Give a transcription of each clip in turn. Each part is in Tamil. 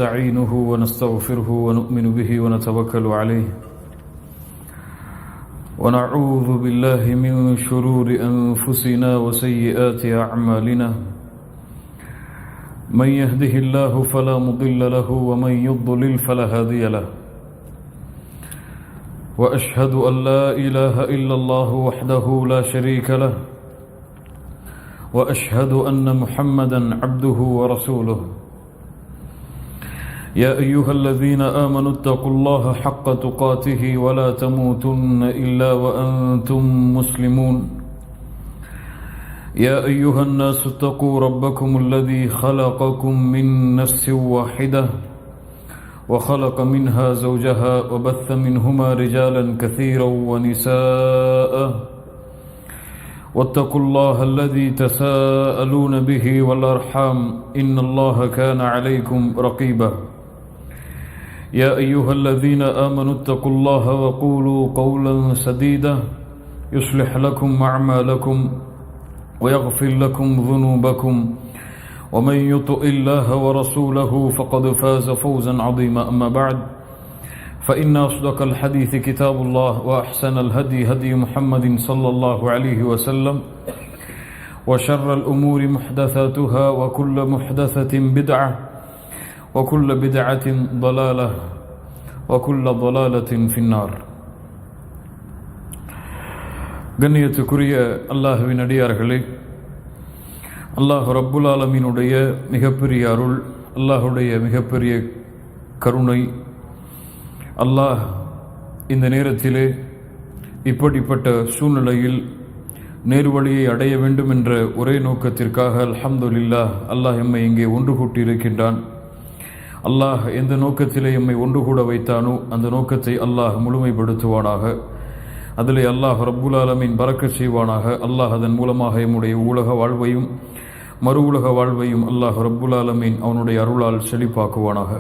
ونستعينه ونستغفره ونؤمن به ونتوكل عليه ونعوذ بالله من شرور أنفسنا وسيئات أعمالنا من يهده الله فلا مضل له ومن يضلل فلا هادي له وأشهد أن لا إله إلا الله وحده لا شريك له وأشهد أن محمدا عبده ورسوله يا أيها الذين آمنوا اتقوا الله حق تقاته ولا تموتن إلا وأنتم مسلمون يا أيها الناس اتقوا ربكم الذي خلقكم من نفس واحدة وخلق منها زوجها وبث منهما رجالا كثيرا ونساء واتقوا الله الذي تساءلون به والأرحام إن الله كان عليكم رقيبا يا أيها الذين آمنوا اتقوا الله وقولوا قولا سديدا يصلح لكم أعمالكم ويغفر لكم ذنوبكم ومن يطع الله ورسوله فقد فاز فوزا عظيما أما بعد فإن أصدق الحديث كتاب الله وأحسن الهدي هدي محمد صلى الله عليه وسلم وشر الأمور محدثاتها وكل محدثة بدعة وكل بدعة ضلالة وكل ضلالة في النار. கண்ணியத்துக்குரிய அல்லாஹ்வின் அடியார்களே, அல்லாஹ் ரப்புல் ஆலமீனுடைய மிகப்பெரிய அருள், அல்லாஹுடைய மிகப்பெரிய கருணை, அல்லாஹ் இந்த நேரத்திலே இப்படிப்பட்ட சூழ்நிலையில் நேர்வழியை அடைய வேண்டும் என்ற ஒரே நோக்கத்திற்காக அல்ஹம்துலில்லாஹ் அல்லாஹ் எம்மை இங்கே ஒன்று கூட்டி இருக்கின்றான். அல்லாஹ் எந்த நோக்கத்திலே எம்மை ஒன்று கூட வைத்தானோ அந்த நோக்கத்தை அல்லாஹ் முழுமைப்படுத்துவானாக. அதிலே அல்லாஹ் ரப்புல் ஆலமீன் பரக்கத் செய்வானாக. அல்லாஹ் அதன் மூலமாக எம்முடைய உலக வாழ்வையும் மறு உலக வாழ்வையும் அல்லாஹ் ரப்புல் ஆலமீன் அவனுடைய அருளால் செழிப்பாக்குவானாக.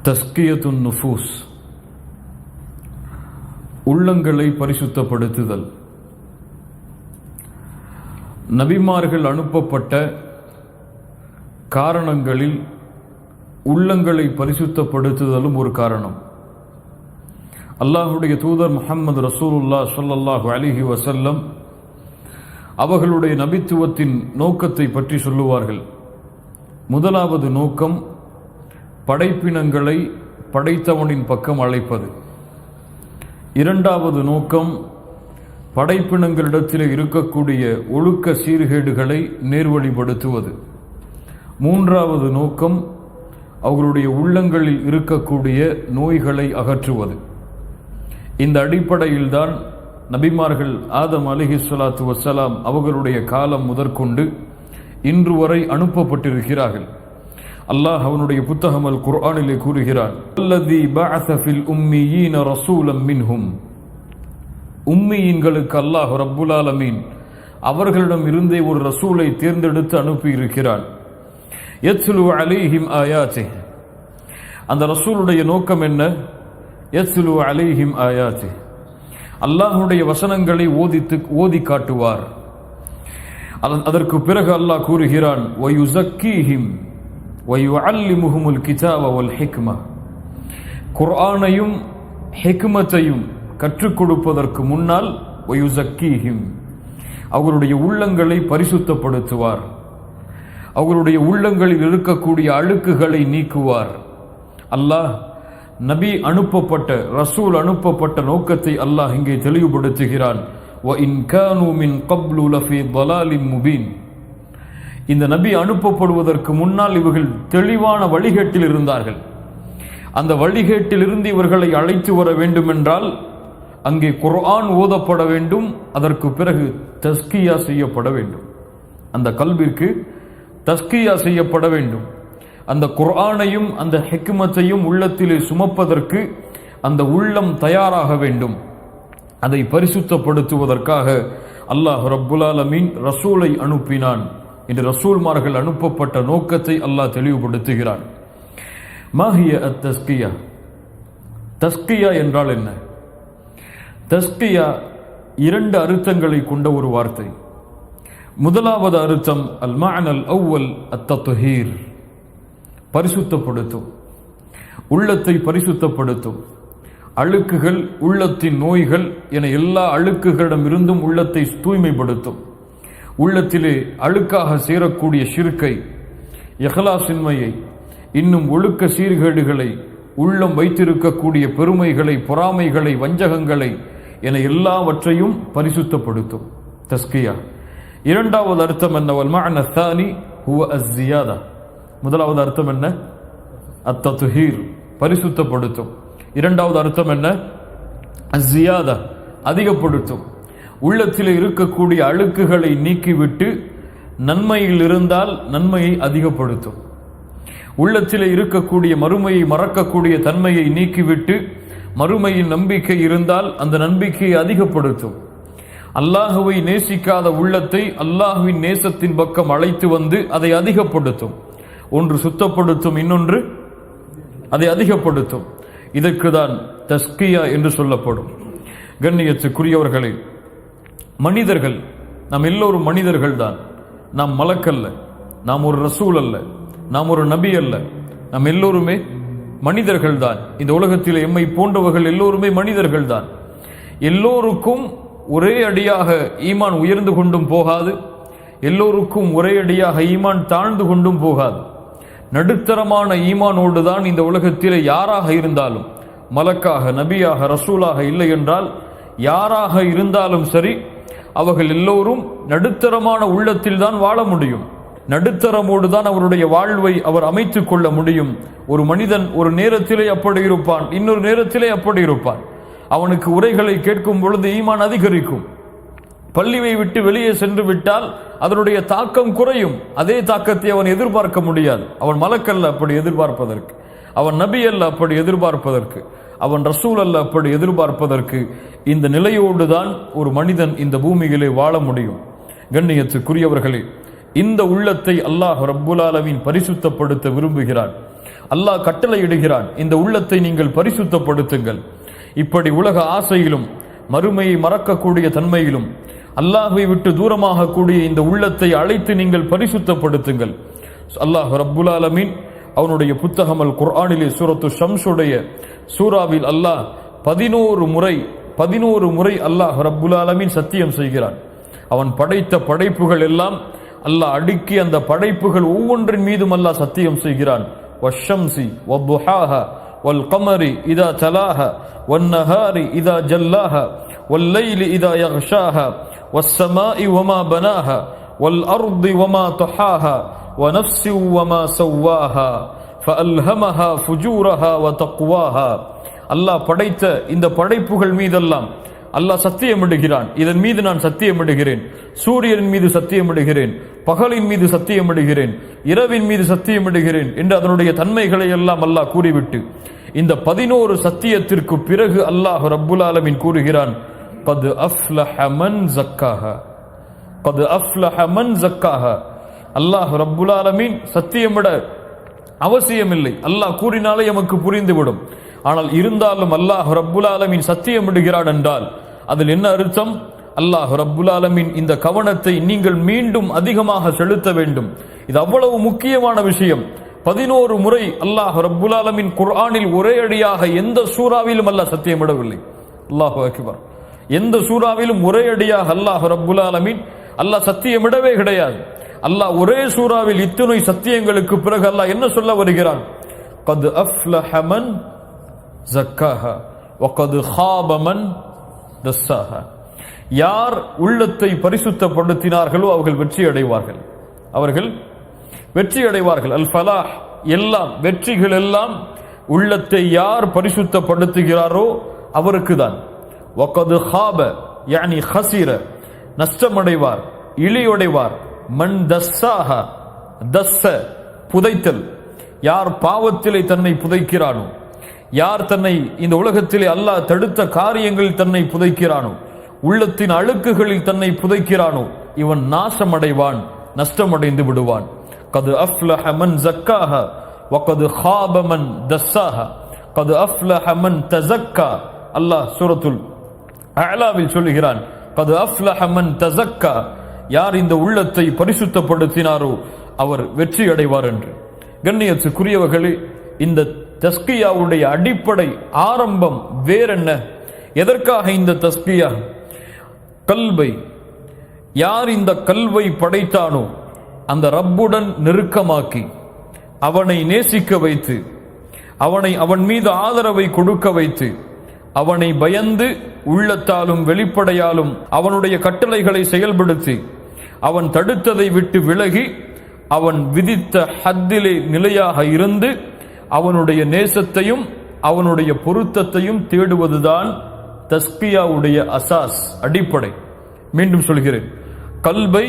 தஸ்கியத்துன் நுஃபூஸ், உள்ளங்களை பரிசுத்தப்படுத்துதல். நபிமார்கள் அனுப்பப்பட்ட காரணங்களில் உள்ளங்களை பரிசுத்தப்படுத்துதலும் ஒரு காரணம். அல்லாஹுடைய தூதர் முஹம்மது ரசூலுல்லாஹ் ஸல்லல்லாஹு அலைஹி வஸல்லம் அவர்களுடைய நபித்துவத்தின் நோக்கத்தை பற்றி சொல்லுவார்கள். முதலாவது நோக்கம் படைப்பினங்களை படைத்தவனின் பக்கம் அழைப்பது. இரண்டாவது நோக்கம் படைப்பினங்களிடத்தில் இருக்கக்கூடிய ஒழுக்க சீர்கேடுகளை நேர்வழிப்படுத்துவது. மூன்றாவது நோக்கம் அவர்களுடைய உள்ளங்களில் இருக்கக்கூடிய நோய்களை அகற்றுவது. இந்த அடிப்படையில்தான் நபிமார்கள் ஆதம் அலைஹிஸ்ஸலாத்து வஸ்ஸலாம் அவர்களுடைய காலம் முதற்கொண்டு இன்று வரை அனுப்பப்பட்டிருக்கிறார்கள். அல்லாஹ் அவனுடைய புத்தகம் அல் குர்ஆனிலே கூறுகிறான், அல்லதி பஅஸ ஃபில் உம்மீயீன ரசூலம் மின்ஹும். உம்மீயீன்களுக்கு அல்லாஹ் ரப்புல் ஆலமீன் அவர்களிடம் இருந்தே ஒரு ரசூலை தேர்ந்தெடுத்து அனுப்பி இருக்கிறான். யத்லு அலைஹிம் ஆயாத்திஹ். அந்த ரசூலுடைய நோக்கம் என்ன? யத்லு அலைஹிம் ஆயாத்திஹ், அல்லாஹ்வுடைய வசனங்களை ஓதி காட்டுவார். அதற்கு பிறகு அல்லாஹ் கூறுகிறான், வயுஸக்கீஹிம் வயுஅல்லிமுஹுமுல் கிதாப வல் ஹிக்ம. குர்ஆனையும் ஹிக்மத்தையும் கற்றுக் கொடுப்பதற்கு முன்னால் வயுஸக்கீஹிம், அவர்களுடைய உள்ளங்களை பரிசுத்தப்படுத்துவார். அவர்களுடைய உள்ளங்களில் இருக்கக்கூடிய அழுக்குகளை நீக்குவார். அல்லாஹ் நபி அனுப்பப்பட்ட ரசூல் அனுப்பப்பட்ட நோக்கத்தை அல்லாஹ் இங்கே தெளிவுபடுத்துகிறான். وَإِنْ كَانُوا مِنْ قَبْلُ لَفِي ضَلَالٍ مُبِينٍ. இந்த நபி அனுப்பப்படுவதற்கு முன்னால் இவர்கள் தெளிவான வழிகேட்டில் இருந்தார்கள். அந்த வழிகேட்டிலிருந்து இவர்களை அழைத்து வர வேண்டுமென்றால் அங்கே குர்ஆன் ஓதப்பட வேண்டும். அதற்கு பிறகு தஸ்கியா செய்யப்பட வேண்டும். அந்த கல்விற்கு தஸ்கியா செய்யப்பட வேண்டும். அந்த குர்ஆனையும் அந்த ஹிக்மத்தையும் உள்ளத்திலே சுமப்பதற்கு அந்த உள்ளம் தயாராக வேண்டும். அதை பரிசுத்தப்படுத்துவதற்காக அல்லாஹ் ரப்புல் ஆலமீன் ரசூலை அனுப்பினான். இந்த ரசூல்மார்கள் அனுப்பப்பட்ட நோக்கத்தை அல்லாஹ் தெளிவுபடுத்துகிறான். மாஹிய அத் தஸ்கியா, தஸ்கியா என்றால் என்ன? தஸ்கியா இரண்டு அர்த்தங்களை கொண்ட ஒரு வார்த்தை. முதலாவது அர்த்தம் அல் மஅனல் அவ்வல் அத்தத்ஹீர், பரிசுத்தப்படுத்தும், உள்ளத்தை பரிசுத்தப்படுத்தும். அழுக்குகள், உள்ளத்தின் நோய்கள் என எல்லா அழுக்குகளிடமிருந்தும் உள்ளத்தை தூய்மைப்படுத்தும். உள்ளத்திலே அழுக்காக சேரக்கூடிய ஷிர்கை, இஹ்லாஸின்மையை, இன்னும் ஒழுக்க சீர்கேடுகளை, உள்ளம் வைத்திருக்கக்கூடிய பெருமைகளை, பொறாமைகளை, வஞ்சகங்களை என எல்லாவற்றையும் பரிசுத்தப்படுத்தும். தஸ்கியா. இரண்டாவது அர்த்தம் என்ன? வல் மஅன ஸானி ஹுவ அஸ்ஸியாதா. முதலாவது அர்த்தம் என்ன? அத்தத்ஹீர், பரிசுத்தப்படுத்தும். இரண்டாவது அர்த்தம் என்ன? அஸ்ஸியாதா, அதிகப்படுத்தும். உள்ளத்தில் இருக்கக்கூடிய அழுக்குகளை நீக்கிவிட்டு நன்மையில் இருந்தால் நன்மையை அதிகப்படுத்தும். உள்ளத்தில் இருக்கக்கூடிய மறுமையை மறக்கக்கூடிய தன்மையை நீக்கிவிட்டு மறுமையின் நம்பிக்கை இருந்தால் அந்த நம்பிக்கையை அதிகப்படுத்தும். அல்லாஹுவை நேசிக்காத உள்ளத்தை அல்லாஹுவின் நேசத்தின் பக்கம் அழைத்து வந்து அதை அதிகப்படுத்தும். ஒன்று சுத்தப்படுத்தும், இன்னொன்று அதை அதிகப்படுத்தும். இதற்கு தான் தஸ்கியா என்று சொல்லப்படும். கண்ணியத்துக்குரியவர்களே, மனிதர்கள், நாம் எல்லோரும் மனிதர்கள் தான். நாம் மலக்கல்ல, நாம் ஒரு ரசூல் அல்ல, நாம் ஒரு நபி அல்ல. நாம் எல்லோருமே மனிதர்கள் தான். இந்த உலகத்தில் எம்மை போன்றவர்கள் எல்லோருமே மனிதர்கள் தான். எல்லோருக்கும் ஒரே அடியாக ஈமான் உயர்ந்து கொண்டும் போகாது, எல்லோருக்கும் ஒரே அடியாக ஈமான் தாழ்ந்து கொண்டும் போகாது. நடுத்தரமான ஈமானோடு தான் இந்த உலகத்திலே யாராக இருந்தாலும், மலக்காக, நபியாக, ரசூலாக இல்லை என்றால் யாராக இருந்தாலும் சரி, அவர்கள் எல்லோரும் நடுத்தரமான உள்ளத்தில் தான் வாழ முடியும். நடுத்தரமோடு தான் அவருடைய வாழ்வை அவர் அமைத்துக் கொள்ள முடியும். ஒரு மனிதன் ஒரு நேரத்திலே அப்படி இருப்பான், இன்னொரு நேரத்திலே அப்படி இருப்பான். அவனுக்கு உரைகளை கேட்கும் பொழுது ஈமான் அதிகரிக்கும். பள்ளியை விட்டு வெளியே சென்று விட்டால் அதனுடைய தாக்கம் குறையும். அதே தாக்கத்தை அவன் எதிர்பார்க்க முடியாது. அவன் மலக்கல்ல அப்படி எதிர்பார்ப்பதற்கு, அவன் நபி அல்ல அப்படி எதிர்பார்ப்பதற்கு, அவன் ரசூல் அல்ல அப்படி எதிர்பார்ப்பதற்கு. இந்த நிலையோடு தான் ஒரு மனிதன் இந்த பூமியிலே வாழ முடியும். கண்ணியத்துக்குரியவர்களே, இந்த உள்ளத்தை அல்லாஹ் ரப்புல் ஆலமீன் பரிசுத்தப்படுத்த விரும்புகிறான். அல்லாஹ் கட்டளையிடுகிறான், இந்த உள்ளத்தை நீங்கள் பரிசுத்தப்படுத்துங்கள். இப்படி உலக ஆசையிலும் மறுமையை மறக்கக்கூடிய தன்மையிலும் அல்லாஹ்வை விட்டு தூரமாக கூடிய இந்த உள்ளத்தை அழைத்து நீங்கள் பரிசுத்தப்படுத்துங்கள். அல்லாஹ் ரப்புல் ஆலமீன் அவனுடைய புத்தகம் அல் குர்ஆனிலே சூரத்து ஷம்ஸுடைய சூராவில் அல்லாஹ் 11 முறை அல்லாஹ் ரப்புல் ஆலமீன் சத்தியம் செய்கிறான். அவன் படைத்த படைப்புகள் எல்லாம் அல்லாஹ் அடுக்கி அந்த படைப்புகள் ஒவ்வொன்றின் மீதும் அல்லாஹ் சத்தியம் செய்கிறான். வஷ்ஷம்ஸி வத்துஹாஹா வல் கமரி இதா தலாஹா வன்னஹாரி இதா ஜல்லாஹா வல்லைலி இதா யக்ஷாஹா வஸ்ஸமாஇ வமா பனாஹா வல் அர்தி வமா தஹாஹா வனஃப்ஸி வமா ஸவ்வாஹா ஃபஅல்ஹமஹா ஃபுஜூரஹா வதக்வாஹா. அல்லாஹ் படைத்த இந்த படைப்புகள் மீதெல்லாம் அல்லாஹ் சத்தியமிடுகிறான். இதன் மீது நான் சத்தியமிடுகிறேன், சூரியனின் மீது சத்தியமிடுகிறேன், பகலின் மீது சத்தியமிடுகிறேன், இரவின் மீது சத்தியமிடுகிறேன் என்று அதனுடைய தன்மைகளை எல்லாம் அல்லாஹ் கூறிவிட்டு இந்த 11 சத்தியத்திற்கு பிறகு அல்லாஹ் ரப்புல் ஆலமீன் கூறுகிறான், கத் அஃப்லஹ மன் ஸக்காஹா, கத் அஃப்லஹ மன் ஸக்காஹா. அல்லாஹ் ரப்புல் ஆலமீன் சத்தியமிட அவசியமில்லை, அல்லாஹ் கூறினாலே எமக்கு புரிந்துவிடும். ஆனால் இருந்தாலும் அல்லாஹ் ரப்புல் ஆலமீன் சத்தியமிடுகிறான் என்றால் அதில் என்ன அர்த்தம்? அல்லாஹ் ரப்புல் ஆலமீன் இந்த கவனத்தை நீங்கள் மீண்டும் அதிகமாக செலுத்த வேண்டும். இது அவ்வளவு முக்கியமான விஷயம். 11 முறை அல்லாஹ் ரப்புல் ஆலமீன் குர்ஆனில் ஒரே அடியாக எந்த சூறாவிலும் அல்லாஹ் சத்தியமிடவில்லை. அல்லாஹு அக்பர். எந்த சூறாவிலும் ஒரே அடியாக அல்லாஹ் ரப்புல் ஆலமீன் அல்லாஹ் சத்தியமிடவே கிடையாது. அல்லாஹ் ஒரே சூறாவில் இத்தனை சத்தியங்களுக்கு பிறகு அல்லாஹ் என்ன சொல்ல வருகிறான்? கத் அஃப்லஹ மன் ஸக்காஹா வகத் ஹாப மன் தஸ்ஸாஹா. யார் உள்ளத்தை பரிசுத்தப்படுத்தினார்களோ அவர்கள் வெற்றி அடைவார்கள், அவர்கள் வெற்றி அடைவார்கள். அல் ஃபலாஹ், எல்லாம் வெற்றிகள் எல்லாம் உள்ளத்தை யார் பரிசுத்தப்படுத்துகிறாரோ அவருக்கு தான். வகத் ஹாப யானி ஹஸிர, நஷ்டமடைவார், இழியடைவார். மன் தஸ்ஸாஹா, தஸ்ஸ புதைத்தல். யார் பாவத்திலே தன்னை புதைக்கிறானோ, யார் தன்னை இந்த உலகத்திலே அல்லாஹ் தடுத்த காரியங்களில் தன்னை புதைக்கிறானோ, உள்ளத்தின் அழுக்குகளில் தன்னை புதைக்கிறானோ, இவன் நாசமடைவான், நஷ்டமடைந்து விடுவான். கது அஃப்லஹ மன் ஸக்காஹா வகது ஹாப மன் தஸ்ஸாஹா கது அஃப்லஹ மன் தஸக்கா. அல்லாஹ் சூரத்துல் அலாவில் சொல்லுகிறான், கது அஃப்லஹ மன் தஸக்கா. யார் இந்த உள்ளத்தை பரிசுத்தப்படுத்தினாரோ அவர் வெற்றி அடைவார் என்று. கண்ணியத்துக்குரியவர்களே, இந்த தஸ்கியாவுடைய அடிப்படை ஆரம்பம் வேறென்ன? எதற்காக இந்த தஸ்கியா? கல்வை, யார் இந்த கல்வை படைத்தானோ அந்த ரப்புடன் நெருக்கமாக்கி அவனை நேசிக்க வைத்து அவன் மீது ஆதரவை கொடுக்க வைத்து அவனை பயந்து உள்ளத்தாலும் வெளிப்படையாலும் அவனுடைய கட்டளைகளை செயல்படுத்தி அவன் தடுத்ததை விட்டு விலகி அவன் விதித்த ஹத்திலே நிலையாக இருந்து அவனுடைய நேசத்தையும் அவனுடைய பொருத்தத்தையும் தேடுவதுதான் தஸ்கியாவுடைய அசாஸ், அடிப்படை. மீண்டும் சொல்கிறேன், கல்வை,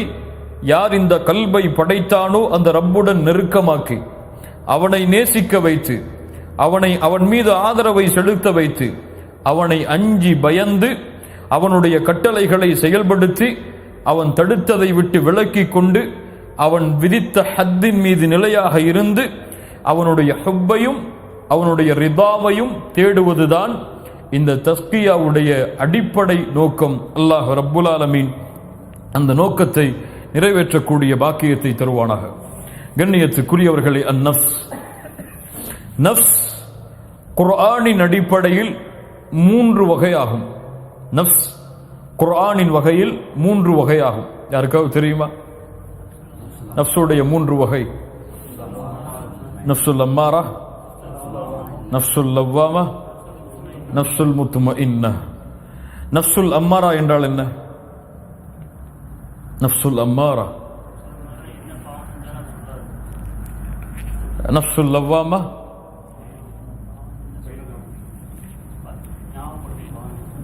யார் இந்த கல்வை படைத்தானோ அந்த ரப்புடன் நெருக்கமாக்கி அவனை நேசிக்க வைத்து அவன் மீது ஆதரவை செலுத்த வைத்து அவனை அஞ்சி பயந்து அவனுடைய கட்டளைகளை செயல்படுத்தி அவன் தடுத்ததை விட்டு விலக்கி கொண்டு அவன் விதித்த ஹத்தின் மீது நிலையாக இருந்து அவனுடைய ஹுப்பையும் அவனுடைய ரிதாவையும் தேடுவதுதான் இந்த தஸ்கியாவுடைய அடிப்படை நோக்கம். அல்லாஹ் ரப்புல் ஆலமீன் அந்த நோக்கத்தை நிறைவேற்றக்கூடிய பாக்கியத்தை தருவானாக. கண்ணியத்துக்குரியவர்களே, நஃப்ஸ் குர்ஆனின் அடிப்படையில் 3 வகையாகும். நஃப்ஸ் குர்ஆனின் வகையில் 3 வகையாகும். யாருக்காவது தெரியுமா நஃப்ஸுடைய 3 வகை? நஃப்சுல் அம்மாரா, நஃப்சுல் லவ்வாமா, நஃப்சுல் முத்மஇன்னா. நஃப்சுல் அம்மாரா என்றால் என்ன? நஃப்சுல் அம்மாரா, நஃப்சுல் லவ்வாமா,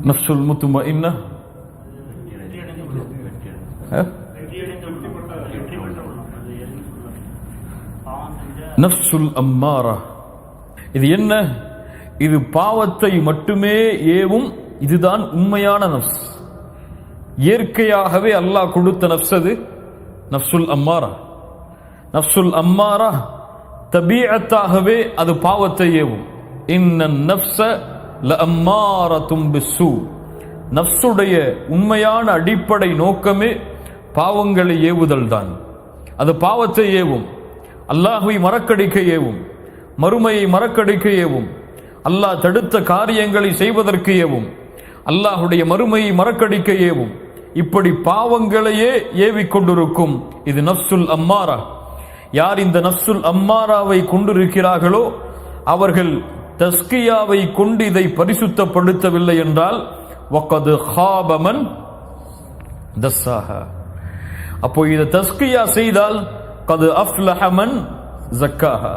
நஃப்சுல் முத்மஇன்னா. நஃப்சுல் அம்மாரா இது என்ன? இது பாவத்தை மட்டுமே ஏவும். இதுதான் உண்மையான நஃப்ஸ். இயற்கையாகவே அல்லாஹ் கொடுத்த நஃப்ஸ் அது நஃப்சுல் அம்மாரா. நஃப்சுல் அம்மாரா தபீஅத்தாகவே அது பாவத்தை ஏவும். இன்னன் நஃப்ஸ லஅம்மாரத்தும் பிஸ்ஸூ. நஃப்ஸுடைய உண்மையான அடிப்படை நோக்கமே பாவங்களை ஏவுதல் தான். அது பாவத்தை ஏவும், அல்லாஹ்வை மறக்கடிக்க ஏவும், மறுமையை மறக்கடிக்க ஏவும், அல்லாஹ் தடுத்த காரியங்களை செய்வதற்கு ஏவும், அல்லாஹுடைய மறுமையை மறக்கடிக்க ஏவும். இப்படி பாவங்களையே ஏவிக்கொண்டிருக்கும் இது நஃப்சுல் அம்மாரா. யார் இந்த நஃப்சுல் அம்மாராவை கொண்டிருக்கிறார்களோ அவர்கள் தஸ்கியாவை கொண்டு இதை பரிசுத்தப்படுத்தவில்லை என்றால் வகது ஹாப மன் தஸ்ஸாஹா. அப்போ இதை தஸ்கியா செய்தால் கது அஃப்லஹ மன் ஸக்காஹா.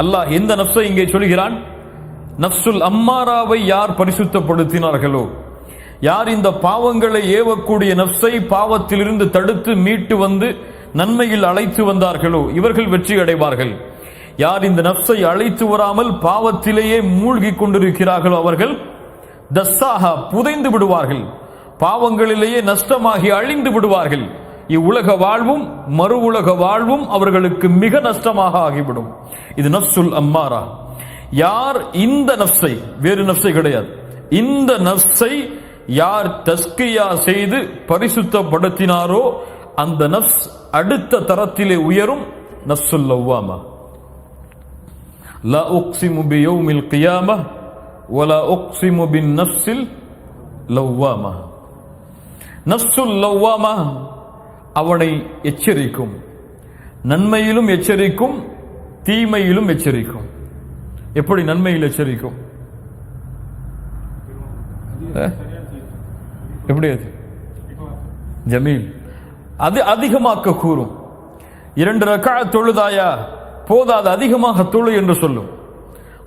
அல்லாஹ் எந்த நஃப்ஸை இங்கே சொல்கிறான்? நஃப்சுல் அம்மாராவை யார் பரிசுத்தப்படுத்தினார்களோ, யார் இந்த பாவங்களை ஏவக்கூடிய நஃப்ஸை பாவத்திலிருந்து தடுத்து மீட்டு வந்து நன்மையில் அழைத்து வந்தார்களோ இவர்கள் வெற்றி அடைவார்கள். யார் இந்த நஃப்ஸை அழைத்து வராமல் பாவத்திலேயே மூழ்கி கொண்டிருக்கிறார்களோ அவர்கள் தஸ்ஸாஹா, புதைந்து விடுவார்கள், பாவங்களிலேயே நஷ்டமாகி அழிந்து விடுவார்கள். இவ்வுலக வாழ்வும் மறு உலக வாழ்வும் அவர்களுக்கு மிக நஷ்டமாக ஆகிவிடும். இது நஃப்சுல் அம்மாரா. யார் இந்த நஃப்ஸை, வேறு நஃப்ஸை கிடையாது, இந்த நஃப்ஸை யார் தஸ்கியா செய்து பரிசுத்தப்படுத்தினாரோ அந்த நஃப்ஸ் அடுத்த தரத்திலே உயரும். நஃப்சுல் லவ்வாமா. லா உக்ஸிமு பியௌமில் கியாமஹ் வலா உக்ஸிமு பின் நஃப்ஸில் லவ்வாமா. நஃப்சுல் லவ்வாமா அவனை எச்சரிக்கும், நன்மையிலும் எச்சரிக்கும், தீமையிலும் எச்சரிக்கும். எப்படி நன்மையில் எச்சரிக்கும்? எப்படி? அது ஜமீல், அது அதிகமாக்க கூறும். 2 ரக்அத் தொழுதாயா போதாது, அதிகமாக தொழு என்று சொல்லும்.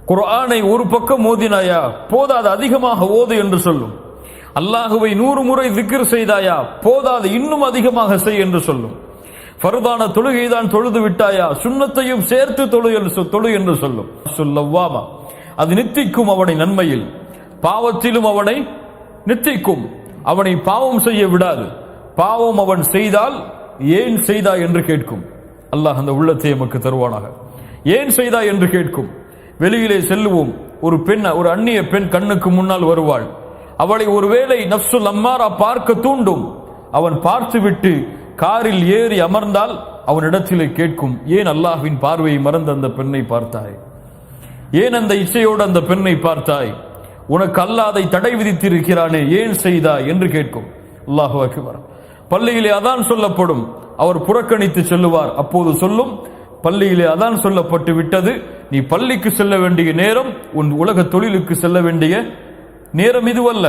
குர்ஆனை ஒரு பக்கம் ஓதினாயா போதாது, அதிகமாக ஓது என்று சொல்லும். அல்லாஹுவை 100 முறை திக்ர் செய்தாயா போதாது, இன்னும் அதிகமாக செய் என்று சொல்லும். ஃபர்தான தொழுகைதான் தொழுது விட்டாயா சுன்னத்தையும் சேர்த்து தொழு என்று சொல்லும். சொல்லவாமா, அது நித்திக்கும் அவனை நன்மையில், பாவத்திலும் அவனை நித்திக்கும், அவனை பாவம் செய்ய விடாது. பாவம் அவன் செய்தால் ஏன் செய்தாய் என்று கேட்கும். அல்லாஹ் அந்த உள்ளத்தை நமக்கு தருவானாக. ஏன் செய்தாய் என்று கேட்கும். வெளியிலே செல்லுவோம், ஒரு பெண், ஒரு அந்நிய பெண் கண்ணுக்கு முன்னால் வருவாள். அவளை ஒருவேளை நஃப்சுல் அம்மாரா பார்க்க தூண்டும். அவன் பார்த்துவிட்டு காரில் ஏறி அமர்ந்தால் அவனிடத்திலே கேட்கும், ஏன் அல்லாஹ்வின் பார்வையை மறந்து அந்த பெண்ணை பார்த்தாய்? ஏன் அந்த இச்சையோடு அந்த பெண்ணை பார்த்தாய்? உனக்கு அல்லாஹ் அதை தடை விதித்திருக்கிறானே, ஏன் செய்தாய் என்று கேட்கும். அல்லாஹு அக்பர். பள்ளியிலே அதான் சொல்லப்படும், அவர் புறக்கணித்து செல்லுவார். அப்போது சொல்லும், பள்ளியிலே அதான் சொல்லப்பட்டு விட்டது, நீ பள்ளிக்கு செல்ல வேண்டிய நேரம் உன் உலக தொழிலுக்கு செல்ல வேண்டிய நேரம் இதுவல்ல.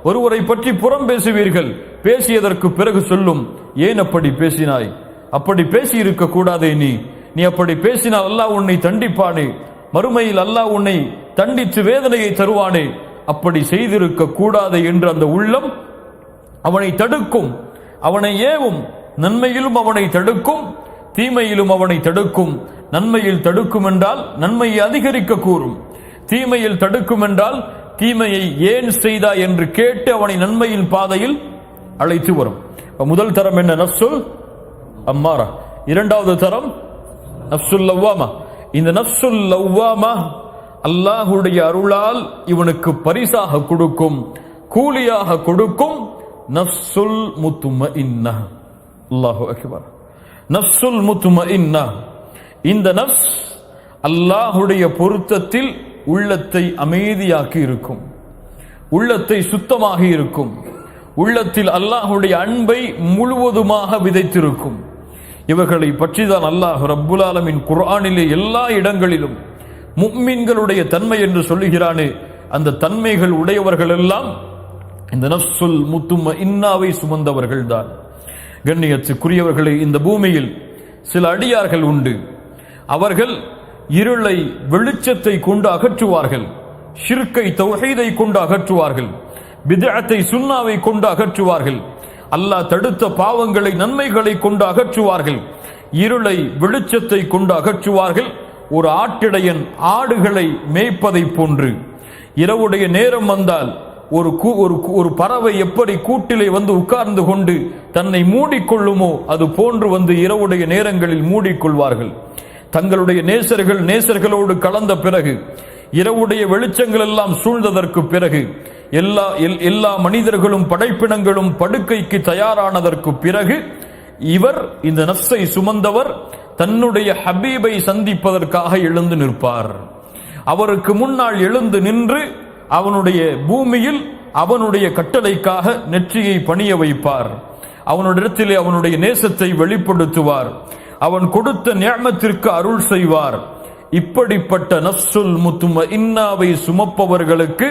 ஒருவரை பற்றி புறம் பேசுவீர்கள், பேசியதற்கு பிறகு சொல்லும், ஏன் அப்படி பேசினாய்? அப்படி பேசி இருக்க கூடாதே. நீ அப்படி பேசினால் அல்லாஹ் உன்னை தண்டிப்பானே, மறுமையில் அல்லாஹ் உன்னை தண்டித்து வேதனையை தருவானே, அப்படி செய்திருக்க கூடாது என்று அந்த உள்ளம் அவனை தடுக்கும், அவனை ஏவும். நன்மையிலும் அவனை தடுக்கும், தீமையிலும் அவனை தடுக்கும். நன்மையில் தடுக்கும் என்றால் நன்மையை அதிகரிக்க கூறும், தீமையில் தடுக்கும் என்றால் தீமையை ஏன் செய்தாய் என்று கேட்டு அவனை நன்மையின் பாதையில் அழைத்து வரும். முதல் தரம் என்ன? நஃப்சுல் அம்மாரா. இரண்டாவது தரம் நஃப்சுல் லவ்வாமா. இந்த நஃப்சுல் லவ்வாமா அல்லாஹுடைய அருளால் இவனுக்கு பரிசாக கொடுக்கும், கூலியாக கொடுக்கும் நஃப்சுல் முத்மஇன்னா. அல்லாஹு அக்பர். நஃப்சுல் முத்மஇன்னா. இந்த நஃப்ஸ் அல்லாஹுடைய பொருத்தத்தில் உள்ளத்தை அமைதியாக்கி இருக்கும், உள்ளத்தை சுத்தமாக இருக்கும், உள்ளத்தில் அல்லாஹுடைய அன்பை முழுவதுமாக விதைத்திருக்கும். இவர்களை பற்றிதான் அல்லாஹ் ரப்புல் ஆலமீன் குர்ஆனிலே எல்லா இடங்களிலும் முஃமின்களுடைய தன்மை என்று சொல்லுகிறானே, அந்த தன்மைகள் உடையவர்கள் எல்லாம் இந்த நஃப்சுல் முத்மஇன்னாவை சுமந்தவர்கள் தான். கண்ணியத்துக்குரியவர்களே, இந்த பூமியில் சில அடியார்கள் உண்டு. அவர்கள் இருளை வெளிச்சத்தை கொண்டு அகற்றுவார்கள், ஷிர்கை தௌஹீதை கொண்டு அகற்றுவார்கள், பித்அத்தை சுன்னாவை கொண்டு அகற்றுவார்கள், அல்லாஹ் தடுத்த பாவங்களை நன்மைகளை கொண்டு அகற்றுவார்கள், இருளை வெளிச்சத்தை கொண்டு அகற்றுவார்கள். ஒரு ஆட்டிடையன் ஆடுகளை மேய்ப்பதை போன்று இரவுடைய நேரம் வந்தால் ஒரு பறவை எப்படி கூட்டிலே வந்து உட்கார்ந்து கொண்டு தன்னை மூடிக்கொள்ளுமோ அது போன்று வந்து இரவுடைய நேரங்களில் மூடிக்கொள்வார்கள். தங்களுடைய நேசர்களோடு கலந்த பிறகு, இரவுடைய வெளிச்சங்கள் எல்லாம் சூழ்ந்ததற்கு பிறகு, எல்லா மனிதர்களும் படைப்பினங்களும் படுக்கைக்கு தயாரானதற்கு பிறகு, இவர் இந்த நஃப்ஸை சுமந்தவர் தன்னுடைய ஹபீபை சந்திப்பதற்காக எழுந்து நிற்பார். அவருக்கு முன்னால் எழுந்து நின்று அவனுடைய பூமியில் அவனுடைய கட்டளைக்காக நெற்றியை பணிய வைப்பார். அவனுடைய அவனுடைய நேசத்தை வெளிப்படுத்துவார். அவன் கொடுத்த நிஅமத்திற்கு அருள் செய்வார். இப்படிப்பட்ட நஃப்சுல் முத்மஇன்னாவை சுமப்பவர்களுக்கு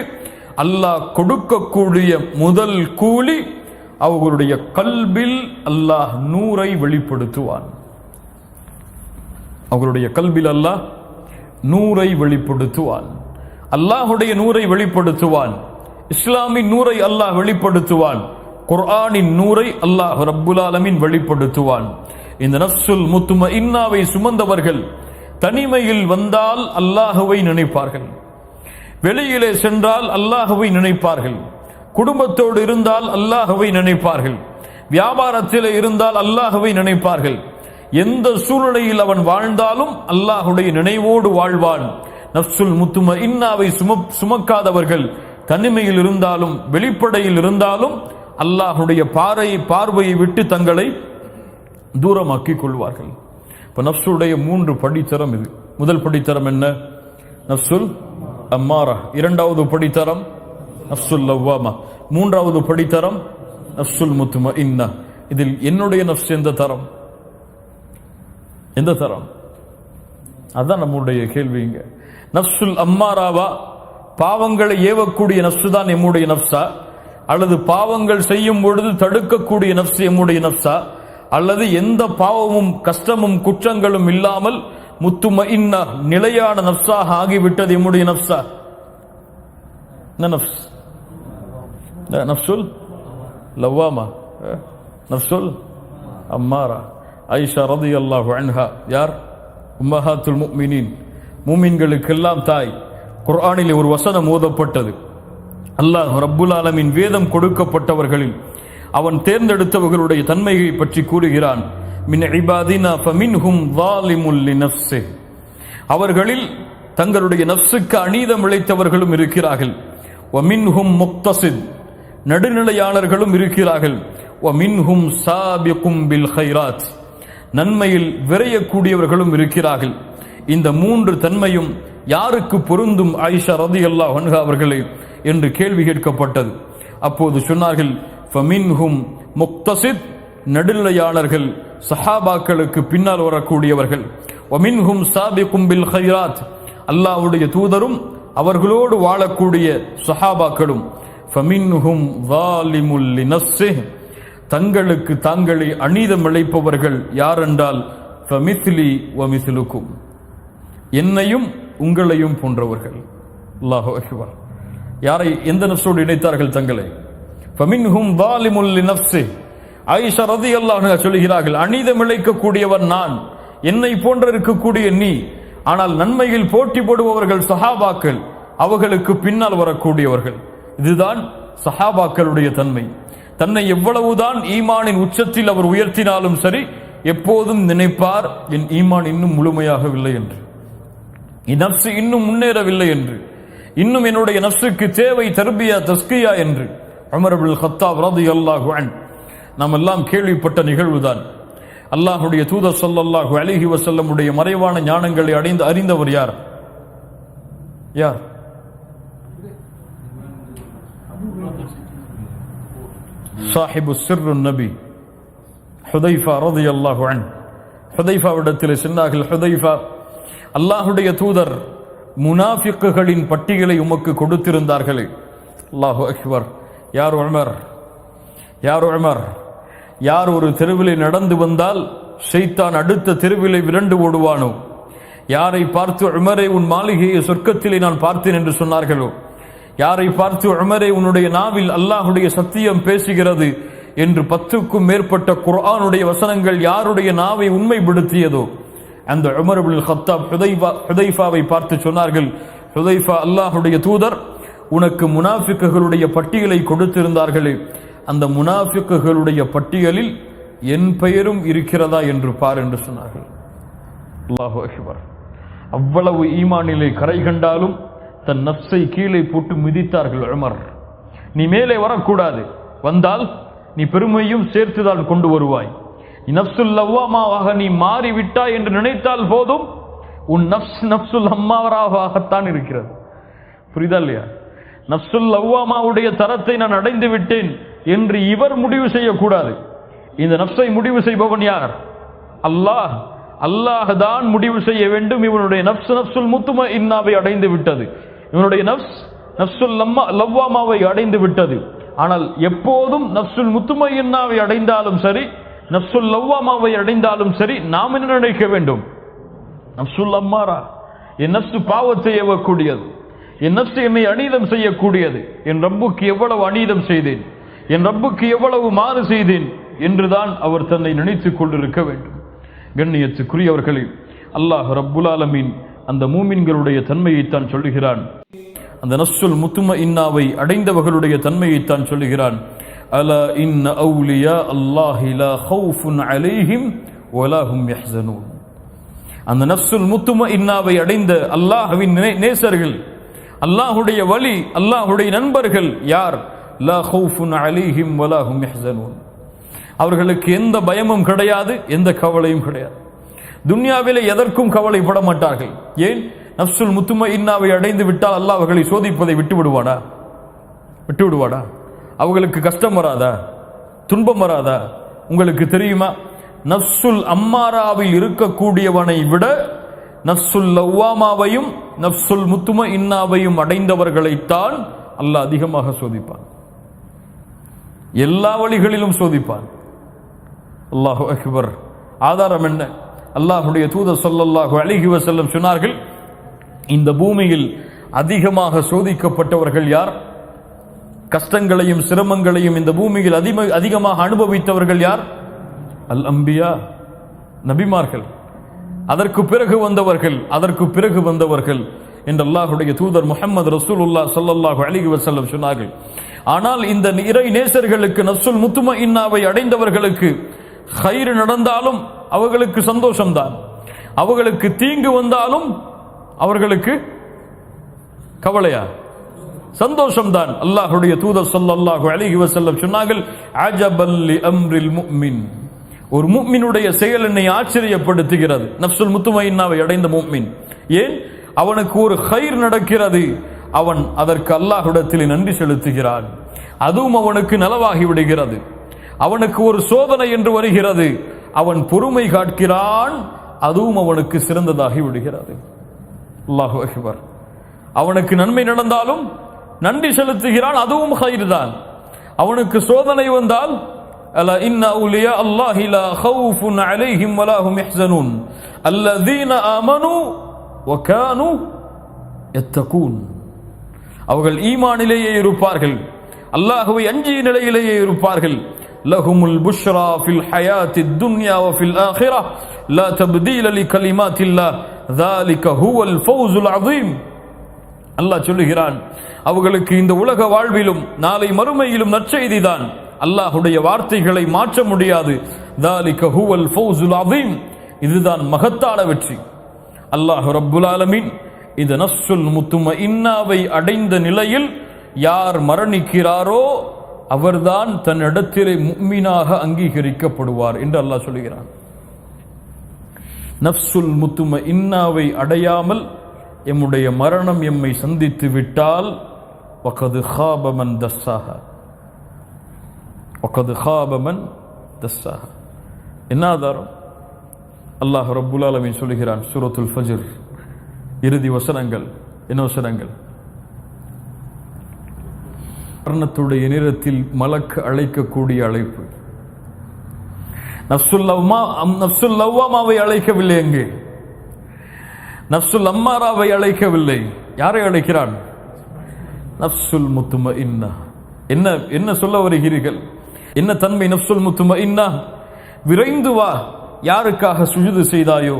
அல்லாஹ் கொடுக்கக்கூடிய முதல் கூலி, அவர்களுடைய கல்பில் அல்லாஹ் நூரை வெளிப்படுத்துவான். அவர்களுடைய கல்பில் அல்லாஹ் நூரை வெளிப்படுத்துவான். அல்லாஹுடைய நூரை வெளிப்படுத்துவான். இஸ்லாமின் நூரை அல்லாஹ் வெளிப்படுத்துவான். குர்ஆனின் நூரை அல்லாஹ் ரப்புல் ஆலமீன் வெளிப்படுத்துவான். இந்த நஃப்சுல் முத்மஇன்னாவை சுமந்தவர்கள் தனிமையில் வந்தால் அல்லாஹுவை நினைப்பார்கள், வெளியிலே சென்றால் அல்லாஹுவை நினைப்பார்கள், குடும்பத்தோடு இருந்தால் அல்லாஹுவை நினைப்பார்கள், வியாபாரத்தில் இருந்தால் அல்லாஹுவை நினைப்பார்கள். எந்த சூழ்நிலையில் அவன் வாழ்ந்தாலும் அல்லாஹுடைய நினைவோடு வாழ்வான். நஃப்சுல் முத்மஇன்னாவை சுமக்காதவர்கள் தனிமையில் இருந்தாலும் வெளிப்படையில் இருந்தாலும் அல்லாஹுடைய பார்வையை விட்டு தங்களை தூரமாக்கிக் கொள்வார்கள். இப்ப நஃப்சுடைய 3 படித்தரம் இது. முதல் படித்தரம் என்ன? நஃப்சுல் அம்மாரா. இரண்டாவது படித்தரம் நஃப்சுல் லவ்வாமா. மூன்றாவது படித்தரம் நஃப்சுல் முத்மஇன்னா. இதில் என்னுடைய நஃப்ஸ் எந்த தரம்? எந்த தரம்? அதான் நம்முடைய கேள்விங்க. நஃப்சுல் அம்மாராவா, பாவங்களை ஏவக்கூடிய நஃப்சு தான் எம்முடைய நஃப்ஸா, அல்லது பாவங்கள் செய்யும் பொழுது தடுக்கக்கூடிய நஃப்ஸ் எம்முடைய நஃப்ஸா, அல்லது எந்த பாவமும் கஷ்டமும் குற்றங்களும் இல்லாமல் முத்துமஇன்னா நிலையான நஃப்ஸாக ஆகிவிட்டது எம்முடைய நஃப்ஸா? நஃப்ஸ் நஃப்சுல் லவ்வாமா, நஃப்சுல் அம்மாரா. ஆயிஷா ரலியல்லாஹு அன்ஹா யார்? உம்மஹாத்துல் முஃமினீன், மூமின்களுக்கெல்லாம் தாய். குர்ஆனிலே ஒரு வசனம் ஓதப்பட்டது. அல்லாஹ் ரப்புல் ஆலமீன் வேதம் கொடுக்கப்பட்டவர்களில் அவன் தேர்ந்தெடுத்தவர்களுடைய தன்மையை பற்றி கூறுகிறான். மின் இபாதினா ஃபமின்ஹும் ஸாலிமுல் லினஃப்ஸிஹ், அவர்களில் தங்களுடைய நஃப்ஸுக்கு அநீதம் இழைத்தவர்களும் இருக்கிறார்கள். வமின்ஹும் முக்தஸித், நடுநிலையாளர்களும் இருக்கிறார்கள். வமின்ஹும் சாபிகும் பில் கைராத், நன்மையில் விரையக்கூடியவர்களும் இருக்கிறார்கள். இந்த 3 தன்மையும் யாருக்கு பொருந்தும் ஆயிஷா ரலியல்லாஹு அன்ஹா அவர்களே என்று கேள்வி கேட்கப்பட்டது. அப்போது சொன்னார்கள், ஃபமின்ஹும் முக்தஸித், நடுநிலையாளர்கள், சஹாபாக்களுக்கு பின்னால் வரக்கூடியவர்கள். வமின்ஹும் சாபிகும் பில் கைராத், அல்லாஹ்வுடைய தூதரும் அவர்களோடு வாழக்கூடிய சஹாபாக்களும். ஃபமின்ஹும் ஸாலிமுல் லினஃப்ஸிஹி, தங்களுக்கு தாங்களே அநீதம் இழைப்பவர்கள் யாரென்றால் ஃபமிஸ்லி வமிஸ்லுக்கும், என்னையும் உங்களையும் போன்றவர்கள். அல்லாஹு அக்பர். யாரை எந்த நஃப்ஸோடு இணைத்தார்கள் தங்களை? ஃபமின்ஹும் ஸாலிமுல் லினஃப்ஸிஹி. ஆயிஷா ரலியல்லாஹு அன்ஹா சொல்கிறார்கள், அநீதம் இழைக்கக்கூடியவன் நான், என்னை போன்ற இருக்கக்கூடிய நீ. ஆனால் நன்மையில் போட்டி போடுபவர்கள் சஹாபாக்கள், அவர்களுக்கு பின்னால் வரக்கூடியவர்கள். இதுதான் சஹாபாக்களுடைய தன்மை. தன்னை எவ்வளவுதான் ஈமானின் உச்சத்தில் அவர் உயர்த்தினாலும் சரி, எப்போதும் நினைப்பார், என் ஈமான் இன்னும் முழுமையாகவில்லை என்று, என் நஃப்ஸ் இன்னும் முன்னேறவில்லை என்று, இன்னும் என்னுடைய நஃப்ஸுக்கு தேவை தர்பியா தஸ்கியா என்று. உமர் இப்னுல் கத்தாப் ரலியல்லாஹு அன்ஹு, நாம் எல்லாம் கேள்விப்பட்ட நிகழ்வுதான். அல்லாஹ்வுடைய தூதர் ஸல்லல்லாஹு அலைஹி வஸல்லமுடைய மறைவான ஞானங்களை அறிந்தவர் யார்? யார்? சாஹிபு சிர்ருன் நபி ஹுதைஃபா ரலியல்லாஹு அன்ஹு. ஹுதைஃபாவிடத்தில் சொன்னார்கள், ஹுதைஃபா, அல்லாஹ்வுடைய தூதர் முனாஃபிக்குகளின் பட்டியலை உமக்கு கொடுத்திருந்தார்களே. அல்லாஹு அக்பர். யார் உமர்? யார் உமர்? யார் ஒரு தெருவிலே நடந்து வந்தால் ஷைத்தான் அடுத்த தெருவிலே விரண்டு ஓடுவானோ, யாரை பார்த்து உமரே உன் மாளிகையை சொர்க்கத்திலே நான் பார்த்தேன் என்று சொன்னார்களோ, யாரை பார்த்து உமரே உன்னுடைய நாவில் அல்லாஹ்வுடைய சத்தியம் பேசுகிறது என்று 10க்கும் மேற்பட்ட குர்ஆனுடைய வசனங்கள் யாருடைய நாவை உண்மைப்படுத்தியதோ, அந்த உமர் இப்னுல் கத்தாப் ஹுதைஃபாவை பார்த்து சொன்னார்கள், ஹுதைஃபா, அல்லாஹ்வுடைய தூதர் உனக்கு முனாஃபிக்குகளுடைய பட்டியலை கொடுத்திருந்தார்களே, அந்த முனாஃபிக்குகளுடைய பட்டியலில் என் பெயரும் இருக்கிறதா என்று பார் என்று சொன்னார்கள். அல்லாஹு அக்பர். அவ்வளவு ஈமானிலே கரை கண்டாலும் தன் நஃப்ஸை கீழே போட்டு மிதித்தார்கள் உமர். நீ மேலே வரக்கூடாது, வந்தால் நீ பெருமையும் சேர்த்துதான் கொண்டு வருவாய். நஃப்சுல் லவ்வாமாவாக நீ மாறிவிட்டாய் என்று நினைத்தால் போதும், உன் நஃப்சுல் அம்மாவராகத்தான் இருக்கிறது. புரியுதா இல்லையா? நஃப்சுல் லவ்வாமாவுடைய தரத்தை நான் அடைந்து விட்டேன் என்று இவர் முடிவு செய்யக்கூடாது. இந்த நஃப்ஸை முடிவு செய்பவன் யார்? அல்லாஹ். அல்லாஹ் தான் முடிவு செய்ய வேண்டும். இவனுடைய நஃப்சுல் முத்மஇன்னாவை அடைந்து விட்டது, இவனுடைய நஃப்சுல் லவ்வாமாவை அடைந்து விட்டது. ஆனால் எப்போதும் நஃப்சுல் முத்மஇன்னாவை அடைந்தாலும் சரி, நஃப்சுல் லவ்வாமாவை அடைந்தாலும் சரி, நாம் என்ன நினைக்க வேண்டும்? நஃப்சுல் அம்மாரா, என் நஃப்சு பாவத்தை ஏவக்கூடியது, என் நஃப்சு என்னை அநீதம் செய்யக்கூடியது, என் ரப்புக்கு எவ்வளவு அநீதம் செய்தேன், என் ரப்புக்கு எவ்வளவு மாறு செய்தேன் என்றுதான் அவர் தன்னை நினைத்துக் கொண்டிருக்க வேண்டும். கண்ணியத்துக்குரியவர்களே, அல்லாஹ் ரப்புல் ஆலமீன் அந்த மூமின்களுடைய தன்மையைத்தான் சொல்லுகிறான். அந்த நஃப்சுல் முத்மஇன்னாவை அடைந்தவர்களுடைய தன்மையைத்தான் சொல்லுகிறான். அலா இன்ன அவுலியா அல்லாஹி லா ஹவுஃபுன் அலைஹிம் வலா ஹும் யஹ்ஸனூன். அந்த நஃப்சுல் முத்மஇன்னாவை அடைந்த அல்லாஹ்வின் நேசர்கள், அல்லாஹ்வுடைய வலி, அல்லாஹ்வுடைய நண்பர்கள் யார்? லா ஹவுஃபுன் அலைஹிம் வலா ஹும் யஹ்ஸனூன். அவர்களுக்கு எந்த பயமும் கிடையாது, எந்த கவலையும் கிடையாது. துன்யாவிலே எதற்கும் கவலைப்பட மாட்டார்கள். ஏன்? நஃப்சுல் முத்மஇன்னாவை அடைந்து விட்டால் அல்லாஹ் அவர்களை சோதிப்பதை விட்டு விடுவாடா? விட்டு விடுவாடா? அவர்களுக்கு கஷ்டம் வராதா? துன்பம் வராதா? உங்களுக்கு தெரியுமா, நஃப்சுல் அம்மாராவில் இருக்கக்கூடியவனை விட நஃப்சுல் லவ்வாமாவையும் நஃப்சுல் முத்மஇன்னாவையும் அடைந்தவர்களைத்தான் அல்லாஹ் அதிகமாக சோதிப்பான். எல்லா வழிகளிலும் சோதிப்பான். அல்லாஹு அக்பர். ஆதாரம் என்ன? அல்லாஹ்வுடைய தூதர் ஸல்லல்லாஹு அலைஹி வஸல்லம் சொன்னார்கள், இந்த பூமியில் அதிகமாக சோதிக்கப்பட்டவர்கள் யார்? கஷ்டங்களையும் சிரமங்களையும் இந்த பூமியில் அதிகமாக அனுபவித்தவர்கள் யார்? அல் அம்பியா, நபிமார்கள். அதற்கு பிறகு வந்தவர்கள் என்று அல்லாஹ்வுடைய தூதர் முஹம்மது ரசூலுல்லாஹ் ஸல்லல்லாஹு அலைஹி வஸல்லம் சொன்னார்கள். ஆனால் இந்த இறை நேசர்களுக்கு, நஃப்சுல் முத்மஇன்னாவை அடைந்தவர்களுக்கு கைர் நடந்தாலும் அவர்களுக்கு சந்தோஷம்தான், அவர்களுக்கு தீங்கு வந்தாலும் அவர்களுக்கு கவலையா? சந்தோஷம்தான். அல்லாஹ்வுடைய தூதர் ஸல்லல்லாஹு அலைஹி வஸல்லம் சொன்னார்கள், அஜபல் லி அம்ரில் முஃமின், ஒரு முஃமினுடைய செயல் என்னை ஆச்சரியப்படுத்துகிறது. நஃப்சுல் முத்மஇன்னாவை அடைந்த முஃமின், ஏன் அவனுக்கு ஒரு கைர் நடக்கிறது, அவன் அதற்கு அல்லாஹ்விடத்தில் நன்றி செலுத்துகிறான், அதுவும் அவனுக்கு நலவாகி விடுகிறது. அவனுக்கு ஒரு சோதனை என்று வருகிறது, அவன் பொறுமை காக்கிறான், அதுவும் அவனுக்கு சிறந்ததாகி விடுகிறது. அல்லாஹு அக்பர். அவனுக்கு நன்மை நடந்தாலும் நன்றி செலுத்துகிறான், அதுவும் கைர் தான். அவனுக்கு சோதனை வந்தால் அலா இன்ன அவுலியா அல்லாஹி லா ஹவுஃபுன் அலைஹிம் வலா ஹும் யஹ்ஸனூன் அல்லதீன ஆமனூ வ கானூ யத்தகூன், அவர்கள் ஈமானிலேயே இருப்பார்கள், அல்லாஹ்வை அஞ்சிய நிலையிலேயே இருப்பார்கள். லஹுமுல் புஷ்ரா ஃபில் ஹயாத்தித் துன்யா வ ஃபில் ஆখিরাহ லா தப்தீல லிகலிமாத்தில்லாஹ் ذلك ஹுவல் ஃபௌஸுல் அஸீம். அல்லாஹ் சொல்லுகிறான், அவர்களுக்கு இந்த உலக வாழ்விலும் நாளை மறுமையிலும் நற்செய்திதான். அல்லாஹ்வுடைய வார்த்தைகளை மாற்ற முடியாது. ذلك ஹுவல் ஃபௌஸுல் அஸீம், இதுதான் மகத்தான வெற்றி. அல்லாஹ் ரப்புல் ஆலமீன் இந்த நஃப்சுல் முத்மஇன்னாவை அடைந்த நிலையில் யார் மரணிக்கிறாரோ அவர்தான் தன்னிடத்திலே முஃமினாக அங்கீகரிக்கப்படுவார் என்று அல்லாஹ் சொல்கிறான். நஃப்சுல் முத்மஇன்னாவை அடையாமல் எம்முடைய மரணம் எம்மை சந்தித்து விட்டால் வகது ஹாப மன் தஸ்ஸாஹா, வகது ஹாப மன் தஸ்ஸாஹா. என்ன ஆதாரம்? அல்லாஹ் ரப்புல் ஆலமீன் சொல்கிறான் சூரத்துல் ஃபஜ்ர் இறுதி வசனங்கள். என்ன வசனங்கள்? மரணத்துடைய நேரத்தில் மலக்கு அழைக்கக்கூடிய அழைப்பு. நஃப்சுல் லவ்வாமாவை அழைக்கவில்லை, எங்கே நஃப்சுல் அம்மாராவை அழைக்கவில்லை. யாரை அழைக்கிறான்? நஃப்சுல் முத்மஇன்னா. என்ன என்ன சொல்ல வருகிறீர்கள்? என்ன தன்மை நஃப்சுல் முத்மஇன்னா? விரைந்து வா, யாருக்காக சுஜூது செய்தாயோ,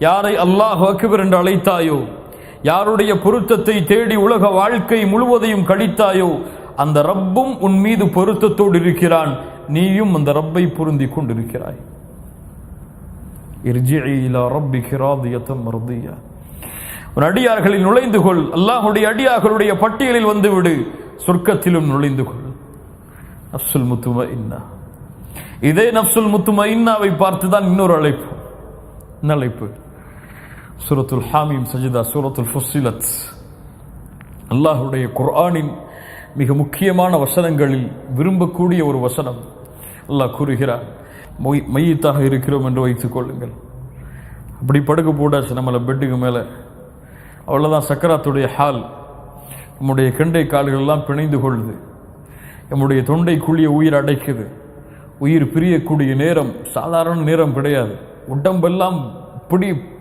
யாரை அல்லாஹ் அக்பர் என்று அழைத்தாயோ, யாருடைய பொருத்தத்தை தேடி உலக வாழ்க்கை முழுவதையும் கழித்தாயோ, அந்த ரப்பும் உன் மீது பொருத்தத்தோடு இருக்கிறான், நீயும் அந்த ரப்பை பொருந்தி கொண்டிருக்கிறாய். இர்ஜிஇ இலா ரப்பிகி ராதியத்தன் மர்தியா. உன் அடியார்களில் நுழைந்து கொள், அல்லாஹ்வுடைய அடியார்களுடைய பட்டியலில் வந்துவிடு, சொர்க்கத்திலும் நுழைந்து கொள். நஃப்சுல் முத்மஇன்னா. இதே நஃப்சுல் முத்மஇன்னாவை பார்த்துதான் இன்னொரு அழைப்பு. என்ன அழைப்பு? சூரத்துல் ஹாமீம் சஜ்தா, சூரத்துல் ஃபுஸ்ஸிலத். அல்லாஹ்வுடைய குர்ஆனின் மிக முக்கியமான வசனங்களில் விரும்பக்கூடிய ஒரு வசனம். அல்லாஹ் கூறுகிறார், மையத்தாக இருக்கிறோம் என்று வைத்துக் கொள்ளுங்கள், அப்படி படுக்க போடாச்சு நம்மளை பெட்டுக்கு மேலே, அவ்வளோதான் சக்கராத்துடைய ஹால். நம்முடைய கெண்டை கால்கள் எல்லாம் பிணைந்து கொள்ளுது, நம்முடைய தொண்டை குழிய உயிர் அடைக்குது. உயிர் பிரியக்கூடிய நேரம் சாதாரண நேரம் கிடையாது. உடம்பெல்லாம்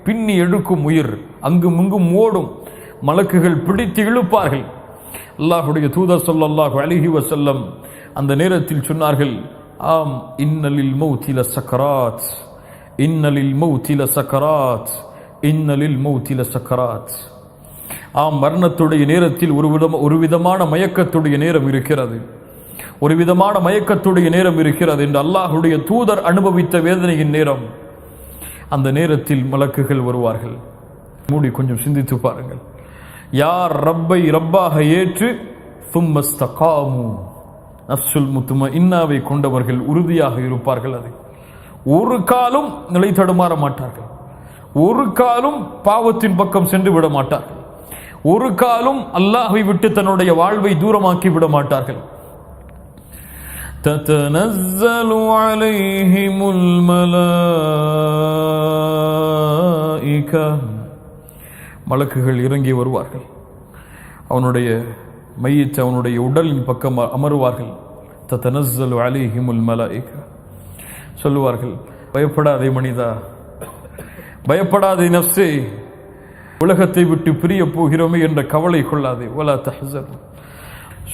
பின்னி எடுக்கும் உயிர், அங்கும் இங்கும் ஓடும், மலக்குகள் பிடித்து இழுப்பார்கள். அல்லாஹ்வுடைய தூதர் ஸல்லல்லாஹு அலைஹி வஸல்லம் அந்த நேரத்தில் சொன்னார்கள், ஆம், இன்னலில் மௌத்தி லஸக்கராத், இன்னலில் மௌத்தி லஸக்கராத், இன்னலில் மௌத்தி லஸக்கராத். ஆம், மரணத்துடைய நேரத்தில் ஒரு விதமான மயக்கத்துடைய நேரம் இருக்கிறது, ஒரு விதமான மயக்கத்துடைய நேரம் இருக்கிறது என்று அல்லாஹ்வுடைய தூதர் அனுபவித்த வேதனையின் நேரம். அந்த நேரத்தில் மலக்குகள் வருவார்கள். மூடி கொஞ்சம் சிந்தித்து பாருங்கள். யார் ரப்பை ரப்பாக ஏற்று சும்மஸ்தகாமு, நஃப்சுல் முத்மஇன்னாவை கொண்டவர்கள் உறுதியாக இருப்பார்கள். அதை ஒரு காலும் நிலை தடுமாற மாட்டார்கள், ஒரு காலும் பாவத்தின் பக்கம் சென்று விட மாட்டார்கள், ஒரு காலும் அல்லாஹ்வை விட்டு தன்னுடைய வாழ்வை தூரமாக்கி விட மாட்டார்கள். ததனஸ்ஸலு அலைஹிமுல் மலாயிகா, மலக்குகள் இறங்கி வருவார்கள். அவனுடைய மையத்தை அவனுடைய உடலின் பக்கம் அமருவார்கள். ததனஸ்ஸலு அலைஹிமுல் மலாயிகா, சொல்லுவார்கள், பயப்படாதே மனிதா, பயப்படாதே நஃப்ஸே, உலகத்தை விட்டு பிரிய போகிறோமே என்ற கவலை கொள்ளாதே. வலா தஹ்ஸன்,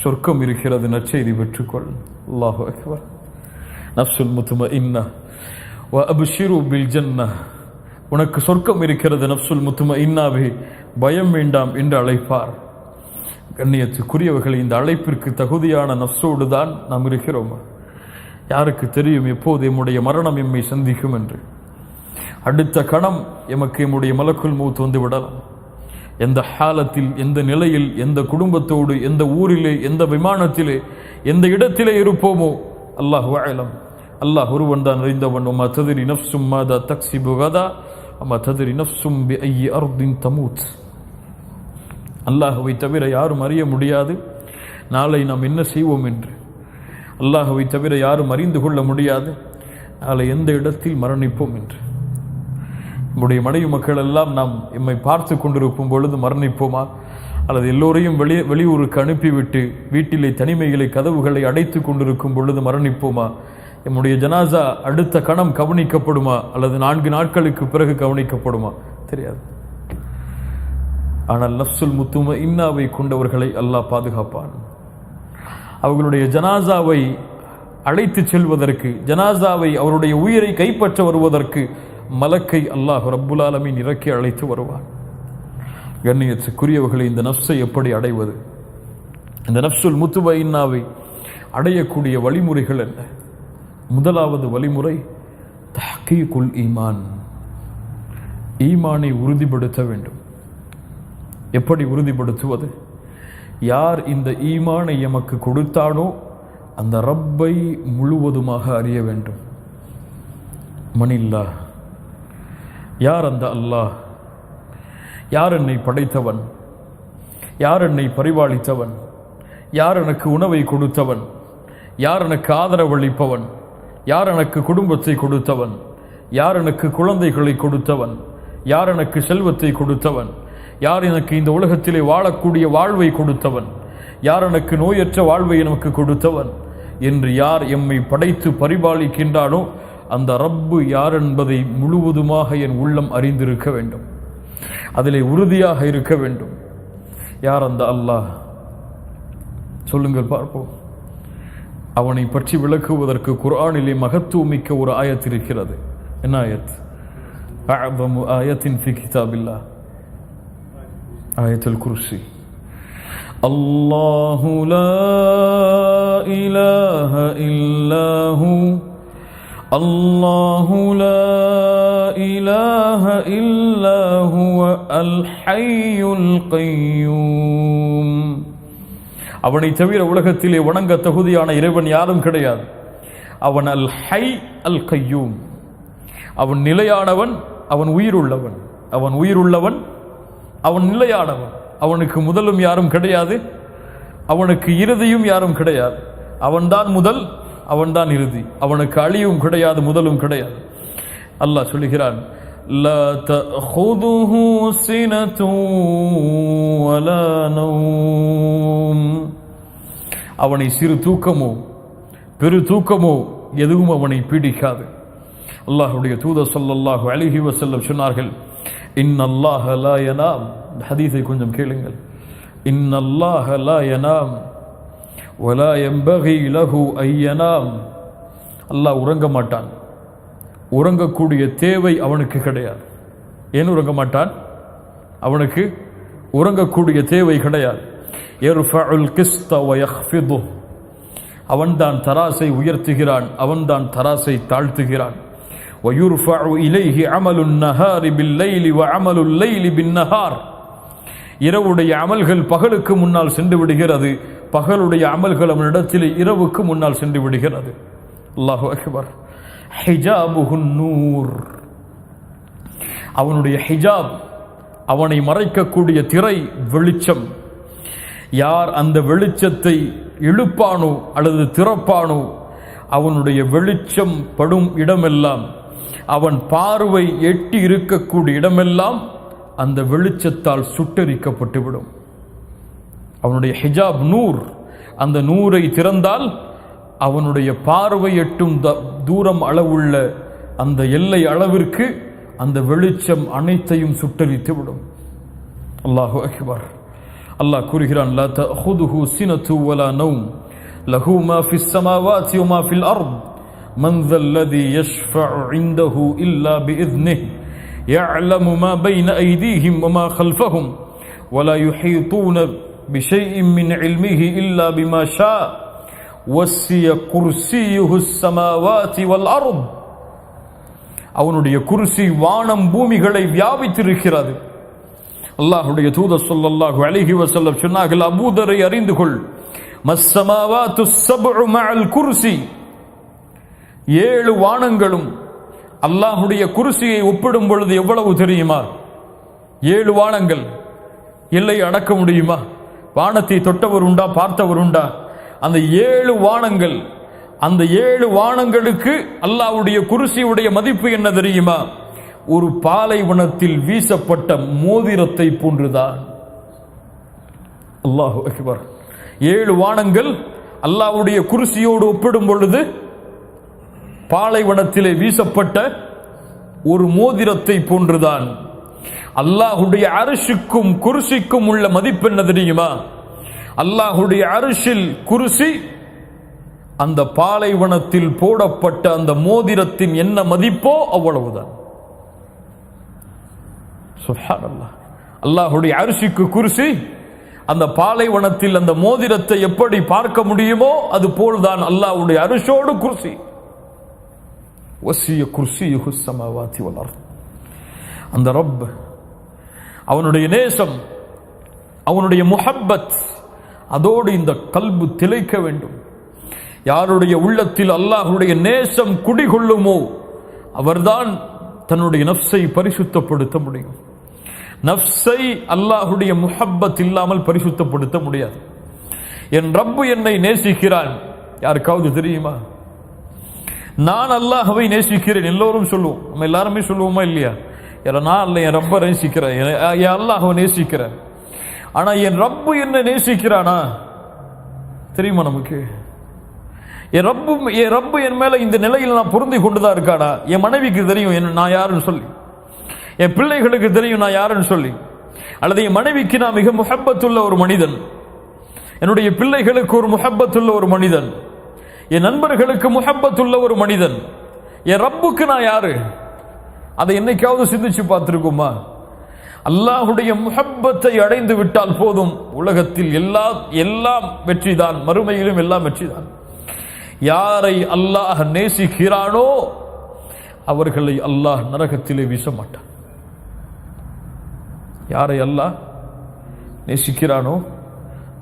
சொர்க்கம் இருக்கிறது, நற்செய்தி பெற்றுக்கொள். அல்லாஹு அக்பர். நஃப்சுல் முத்மஇன்னா வ அப்ஷிரு பில் ஜன்னah, உனக்கு சொர்க்கம் இருக்கிறது நஃப்சுல் முத்மஇன்னாவே, பயம் வேண்டாம் என்று அழைப்பார். கண்ணியத்துக்குரியவர்கள், இந்த அழைப்பிற்கு தகுதியான நஃப்ஸோடு தான் நாம் இருக்கிறோமா? யாருக்கு தெரியும் எப்போது எம்முடைய மரணம் எம்மை சந்திக்கும் என்று? அடுத்த கணம் எமக்கு எம்முடைய மலக்குல் மௌத் வந்து விடலாம். எந்த ஹாலத்தில், எந்த நிலையில், எந்த குடும்பத்தோடு, எந்த ஊரிலே, எந்த விமானத்திலே, எந்த இடத்திலே இருப்போமோ அல்லாஹு அலம். அல்லாஹ் ஒருவன் தான் அறிந்தவன். வமா தத்ரி நஃப்சும் மாதா தக்ஸிபு கதா வமா தத்ரி நஃப்சும் பிஅய்யி அர்தின் தமூத். அல்லாஹ்வை தவிர யாரும் அறிய முடியாது நாளை நாம் என்ன செய்வோம் என்று. அல்லாஹ்வை தவிர யாரும் அறிந்து கொள்ள முடியாது நாளை எந்த இடத்தில் மரணிப்போம் என்று. நம்முடைய மனைவி மக்கள் எல்லாம் நாம் எம்மை பார்த்து கொண்டிருக்கும் பொழுது மரணிப்போமா, அல்லது எல்லோரையும் வெளியூருக்கு அனுப்பிவிட்டு வீட்டிலே தனிமைகளை கதவுகளை அடைத்து கொண்டிருக்கும் பொழுது மரணிப்போமா? நம்முடைய ஜனாசா அடுத்த கணம் கவனிக்கப்படுமா, அல்லது 4 நாட்களுக்கு பிறகு கவனிக்கப்படுமா? தெரியாது. ஆனால் நஃப்சுல் முத்துமஇன்னாவை கொண்டவர்களை அல்லாஹ் பாதுகாப்பான். அவர்களுடைய ஜனாசாவை அழைத்து செல்வதற்கு, ஜனாசாவை அவருடைய உயிரை கைப்பற்ற வருவதற்கு மலக்கை அல்லாஹ் ரப்புல் ஆலமீன் இறக்கி அழைத்து வருவான். கண்ணியத்துக்குரியவர்களை, இந்த நஃப்ஸை எப்படி அடைவது? இந்த நஃப்சுல் முத்துமஇன்னாவை அடையக்கூடிய வழிமுறைகள் என்ன? முதலாவது வழிமுறை தஹ்கீகுல் ஈமான். ஈமானை உறுதிப்படுத்த வேண்டும். எப்படி உறுதிப்படுத்துவது? யார் இந்த ஈமானை எமக்கு கொடுத்தானோ அந்த ரப்பை முழுவதுமாக அறிய வேண்டும். மனில்லா, யார் அந்த அல்லாஹ்? யார் என்னை படைத்தவன்? யார் என்னை பரிபாலித்தவன்? யார் எனக்கு உணவை கொடுத்தவன்? யார் எனக்கு ஆதரவளிப்பவன்? யார் எனக்கு குடும்பத்தை கொடுத்தவன்? யார் எனக்கு குழந்தைகளை கொடுத்தவன்? யார் எனக்கு செல்வத்தை கொடுத்தவன்? யார் எனக்கு இந்த உலகத்திலே வாழக்கூடிய வாழ்வை கொடுத்தவன்? யார் எனக்கு நோயற்ற வாழ்வை எனக்கு கொடுத்தவன் என்று யார் எம்மை படைத்து பரிபாலிக்கின்றானோ அந்த ரப்பு யார் என்பதை முழுவதுமாக என் உள்ளம் அறிந்திருக்க வேண்டும். அதிலே உறுதியாக இருக்க வேண்டும். யார் அந்த அல்லாஹ்? சொல்லுங்கள் பார்ப்போம். அவனை பற்றி விளக்குவதற்கு குர்ஆனிலே மகத்துவமிக்க ஒரு ஆயத் இருக்கிறது. என்ன ஆயத்? அஅதமு ஆயத்தின் ஃபி கிதாபில்லாஹ், ஆயத்துல் குர்சி. அல்லாஹு லா இலாஹ இல்லாஹு, அல்லாஹு லா இலாஹ இல்லாஹு அல் ஹய்யுல் கய்யூம். அவனை தவிர உலகத்திலே வணங்க தகுதியான இறைவன் யாரும் கிடையாது. அவன் அல் ஹை அல் கய்யூம். அவன் நிலையானவன், அவன் உயிருள்ளவன். அவன் உயிருள்ளவன், அவன் நிலையானவன். அவனுக்கு முதலும் யாரும் கிடையாது, அவனுக்கு இறுதியும் யாரும் கிடையாது. அவன்தான் முதல், அவன்தான் இறுதி. அவனுக்கு அழிவும் கிடையாது, முதலும் கிடையாது. அல்லாஹ் சொல்லுகிறான், லா தஅஹுதுஹு சினத்துன் வலா நௌம். அவனை சிறு தூக்கமோ பெரு தூக்கமோ எதுவும் அவனை பீடிக்காது. அல்லாஹ்வுடைய தூதர் ஸல்லல்லாஹு அலைஹி வஸல்லம் சொன்னார்கள், இன்னல்லாஹ லா யனாம். இந்த ஹதீஸை கொஞ்சம் கேளுங்கள். இன்னல்லாஹ லா யனாம் வலா யம்பகி லஹு அன் யனாம். அல்லாஹ் உறங்க மாட்டான். உறங்கக்கூடிய தேவை அவனுக்கு கிடையாது. ஏன் உறங்க மாட்டான்? அவனுக்கு உறங்கக்கூடிய தேவை கிடையாது. யர்ஃபஉல் கிஸ்த வ யக்ஃபிது. அவன்தான் தராசை உயர்த்துகிறான், அவன்தான் தராசை தாழ்த்துகிறான். வ யுர்ஃபஉ இலைஹி அமலுன் நஹாரி பில் லைலி வ அமலுல் லைலி பின் நஹார். இரவுடைய அமல்கள் பகலுக்கு முன்னால் சென்று விடுகிறது, பகலுடைய அமல்கள் அவனிடத்தில் இரவுக்கு முன்னால் சென்று விடுகிறது. அல்லாஹு அக்பர். ஹிஜாபுஹுன் நூர். அவனுடைய ஹிஜாப், அவனை மறைக்கக்கூடிய திரை வெளிச்சம். யார் அந்த வெளிச்சத்தை இழுப்பானோ அல்லது திறப்பானோ அவனுடைய வெளிச்சம் படும் இடமெல்லாம், அவன் பார்வை எட்டி இருக்கக்கூடிய இடமெல்லாம் அந்த வெளிச்சத்தால் சுட்டரிக்கப்பட்டுவிடும். அவனுடைய ஹிஜாப் நூர். அந்த நூரை திறந்தால் அவனுடைய பார்வை எட்டும் தூரம் அளவுள்ள அந்த எல்லை அளவிற்கு அந்த வெளிச்சம் அனைத்தையும் சுட்டரித்து விடும். அல்லாஹு அக்பர். அல்லாஹ் கூறுகிறான், லா தஅஹுதுஹு சினத்து வலா நௌம் லஹு மா ஃபிஸ் ஸமாவாதி வ மா ஃபில் அர்த் மன் ஸல்லதி யஷ்ஃபஉ இன்தஹு இல்லா பிஇذنஹு يعلم ما بين أيديهم وما خلفهم ولا يحيطون بشيء من علمه إلا بما شاء وسع كرسيه السماوات والأرض. அவனுடைய குர்சி வானம் பூமிகளை வியாபித்திருக்கிறது. அல்லாஹ்வுடைய தூதர் ஸல்லல்லாஹு அலைஹி வஸல்லம் சொன்னார்கள், அபூதரை அறிந்து கொள், மஸ்ஸமாவாத்து ஸப்உ மஅல் குர்சி, 7 வானங்களும் அல்லாஹ்வுடைய குர்சியை ஒப்பிடும் பொழுது எவ்வளவு தெரியுமா? 7 வானங்கள் எல்லை அடக்க முடியுமா? வானத்தை தொட்டவர் உண்டா, பார்த்தவர் உண்டா? அந்த 7 வானங்கள், அந்த 7 வானங்களுக்கு அல்லாஹ்வுடைய குர்சியுடைய மதிப்பு என்ன தெரியுமா? ஒரு பாலைவனத்தில் வீசப்பட்ட மோதிரத்தை போன்றுதான். அல்லாஹு அக்பர். 7 வானங்கள் அல்லாஹ்வுடைய குர்சியோடு ஒப்பிடும் பொழுது பாலைவனத்திலே வீசப்பட்ட ஒரு மோதிரத்தை போன்றுதான். அல்லாஹ்வுடைய அர்ஷுக்கும் குர்சிக்கும் உள்ள மதிப்பு என்ன தெரியுமா? அல்லாஹ்வுடைய அர்ஷில் குர்சி அந்த பாலைவனத்தில் போடப்பட்ட அந்த மோதிரத்தின் என்ன மதிப்போ அவ்வளவுதான். சுப்ஹானல்லாஹ். அல்லாஹ்வுடைய அர்ஷுக்கு குர்சி, அந்த பாலைவனத்தில் அந்த மோதிரத்தை எப்படி பார்க்க முடியுமோ அது போல்தான் அல்லாஹ்வுடைய அர்ஷோடு குர்சி. வஸிய குர்சியுஹு ஸமாவாதி வல் அர்த். அந்த ரப், அவனுடைய நேசம், அவனுடைய முஹப்பத், அதோடு இந்த கல்பு திளைக்க வேண்டும். யாருடைய உள்ளத்தில் அல்லாஹ்வுடைய நேசம் குடிகொள்ளுமோ அவர்தான் தன்னுடைய நஃப்ஸை பரிசுத்தப்படுத்த முடியும். நஃப்ஸை அல்லாஹ்வுடைய முஹப்பத் இல்லாமல் பரிசுத்தப்படுத்த முடியாது. என் ரப்பு என்னை நேசிக்கிறான். யாருக்காவது தெரியுமா? நான் அல்லாஹ்வை நேசிக்கிறேன். எல்லோரும் சொல்லுவோம், நம்ம எல்லாருமே சொல்லுவோமா இல்லையா? நான் அல்ல, என் ரப்பை நேசிக்கிறேன், என் அல்லாஹ்வை நேசிக்கிறேன். ஆனா என் ரப்பு என்ன நேசிக்கிறானா தெரியுமா நமக்கு? என் ரப்பு என் மேல இந்த நிலையில் நான் பொருந்தி கொண்டுதான் இருக்கானா? என் மனைவிக்கு தெரியும் நான் யாருன்னு சொல்லி, என் பிள்ளைகளுக்கு தெரியும் நான் யாருன்னு சொல்லி. அல்லது என் மனைவிக்கு நான் மிக முஹப்பத்துள்ள ஒரு மனிதன், என்னுடைய பிள்ளைகளுக்கு ஒரு முஹப்பத்துள்ள ஒரு மனிதன், என் நண்பர்களுக்கு முஹப்பத்துள்ள ஒரு மனிதன். என் ரப்புக்கு நான் யாரு? அதை என்னைக்காவது சிந்திச்சு பார்த்திருக்குமா? அல்லாஹ்வுடைய முஹப்பத்தை அடைந்து விட்டால் போதும், உலகத்தில் எல்லாம் வெற்றிதான், மறுமையிலும் எல்லாம் வெற்றிதான். யாரை அல்லாஹ் நேசிக்கிறானோ அவர்களை அல்லாஹ் நரகத்திலே வீச மாட்டான். யாரை அல்லாஹ் நேசிக்கிறானோ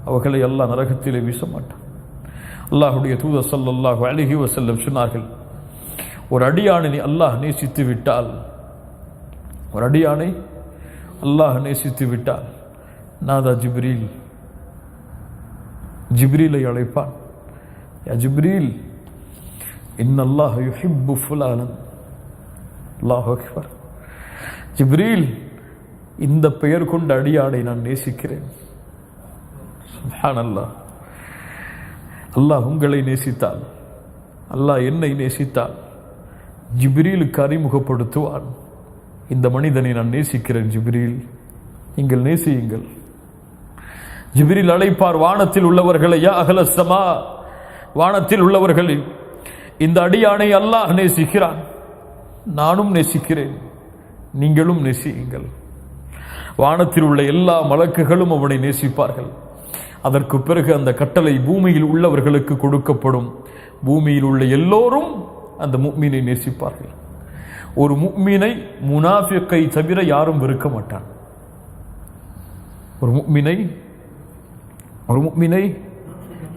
அவர்களை அல்லாஹ் நரகத்திலே வீச மாட்டான். அல்லாஹ்வுடைய தூதர் ஸல்லல்லாஹு அலைஹி வஸல்லம் சொன்னார்கள், ஒரு அடியானை அல்லாஹ் நேசித்து விட்டால், ஒரு அடியானை அல்லாஹ் நேசித்து விட்டால் நாதா ஜிப்ரீல், ஜிப்ரீலை அழைப்பான். யா ஜிப்ரீல், இன்னல்லாஹ யுஹிப்பு ஃபுலானன். அல்லாஹு அக்பர். ஜிப்ரீல், இந்த பெயர் கொண்ட அடியானை நான் நேசிக்கிறேன். சுப்ஹானல்லாஹ். அல்லாஹ் உங்களை நேசித்தால், அல்லாஹ் என்னை நேசித்தால் ஜிப்ரீலுக்கு அறிமுகப்படுத்துவான், இந்த மனிதனை நான் நேசிக்கிறேன் ஜிப்ரீல், நீங்கள் நேசியுங்கள். ஜிப்ரீல் அழைப்பார் வானத்தில் உள்ளவர்களை, யா அஹ்லஸ் ஸமா, வானத்தில் உள்ளவர்களை, இந்த அடியானை அல்லாஹ் நேசிக்கிறான், நானும் நேசிக்கிறேன், நீங்களும் நேசியுங்கள். வானத்தில் உள்ள எல்லா மலக்குகளும் அவனை நேசிப்பார்கள். அதற்கு பிறகு அந்த கட்டளை பூமியில் உள்ளவர்களுக்கு கொடுக்கப்படும். பூமியில் உள்ள எல்லோரும் அந்த முஃமினை நேசிப்பார்கள். ஒரு முஃமினை முனாஃபிக்கை தவிர யாரும் வெறுக்க மாட்டான். ஒரு முஃமினை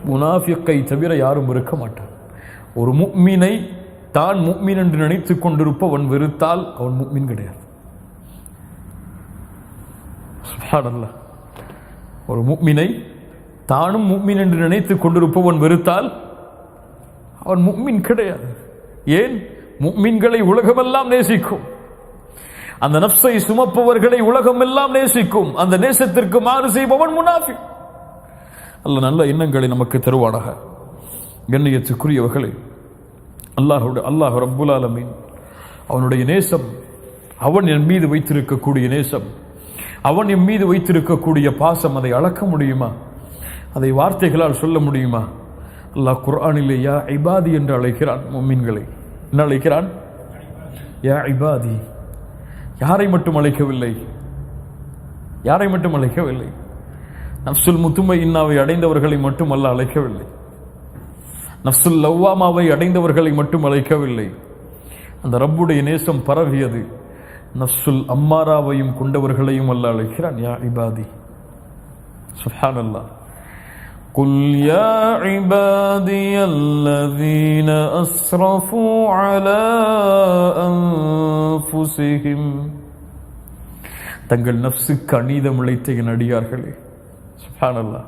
முனாஃபிக்கை தவிர யாரும் வெறுக்க மாட்டான். ஒரு முஃமினை தான் முஃமின் என்று நினைத்துக் கொண்டிருப்பவன் வெறுத்தால் அவன் முஃமின் கிடையாது. சுப்ஹானல்லாஹ். ஒரு முஃமினை தானும் முஃமின் என்று நினைத்துக் கொண்டிருப்பவன் வெறுத்தால் அவன் முஃமின் கிடையாது. ஏன்? முஃமின்களை உலகமெல்லாம் நேசிக்கும். அந்த நஃப்ஸை சுமப்பவர்களை உலகமெல்லாம் நேசிக்கும். அந்த நேசத்திற்கு மாறு செய்பவன் முனாஃபிக். அல்லாஹ் நல்ல எண்ணங்களை நமக்கு தருவானாக. கண்ணியத்துக்குரியவர்களே, அல்லாஹ் ரப்புல் ஆலமீன் அவனுடைய நேசம், அவன் என் மீது வைத்திருக்கக்கூடிய நேசம், அவன் என் மீது வைத்திருக்கக்கூடிய பாசம், அதை அளக்க முடியுமா? அதை வார்த்தைகளால் சொல்ல முடியுமா? அல்லாஹ் குர்ஆனிலே யா இபாதி என்று அழைக்கிறான். முஃமின்களை என்ன அழைக்கிறான்? யா இபாதி. யாரை மட்டும் அழைக்கவில்லை, யாரை மட்டும் அழைக்கவில்லை, நஃப்சுல் முத்துமையின்னாவை அடைந்தவர்களை மட்டும் அல்லாஹ் அழைக்கவில்லை, நஃப்சுல் லவ்வாமாவை அடைந்தவர்களை மட்டும் அழைக்கவில்லை. அந்த ரப்புடைய நேசம் பரவியது நஃப்சுல் அம்மாராவையும் கொண்டவர்களையும் அல்லாஹ் அழைக்கிறான். யா இபாதி, சுப்ஹானல்லாஹ். குல் யா இபாதியல்லதீன அஸ்ரஃபு அலா அன்ஃபுஸிஹிம், தங்கள் நஃப்ஸுக்கு அநீதம் இழைத்த என் அடியார்களே. சுப்ஹானல்லாஹ்.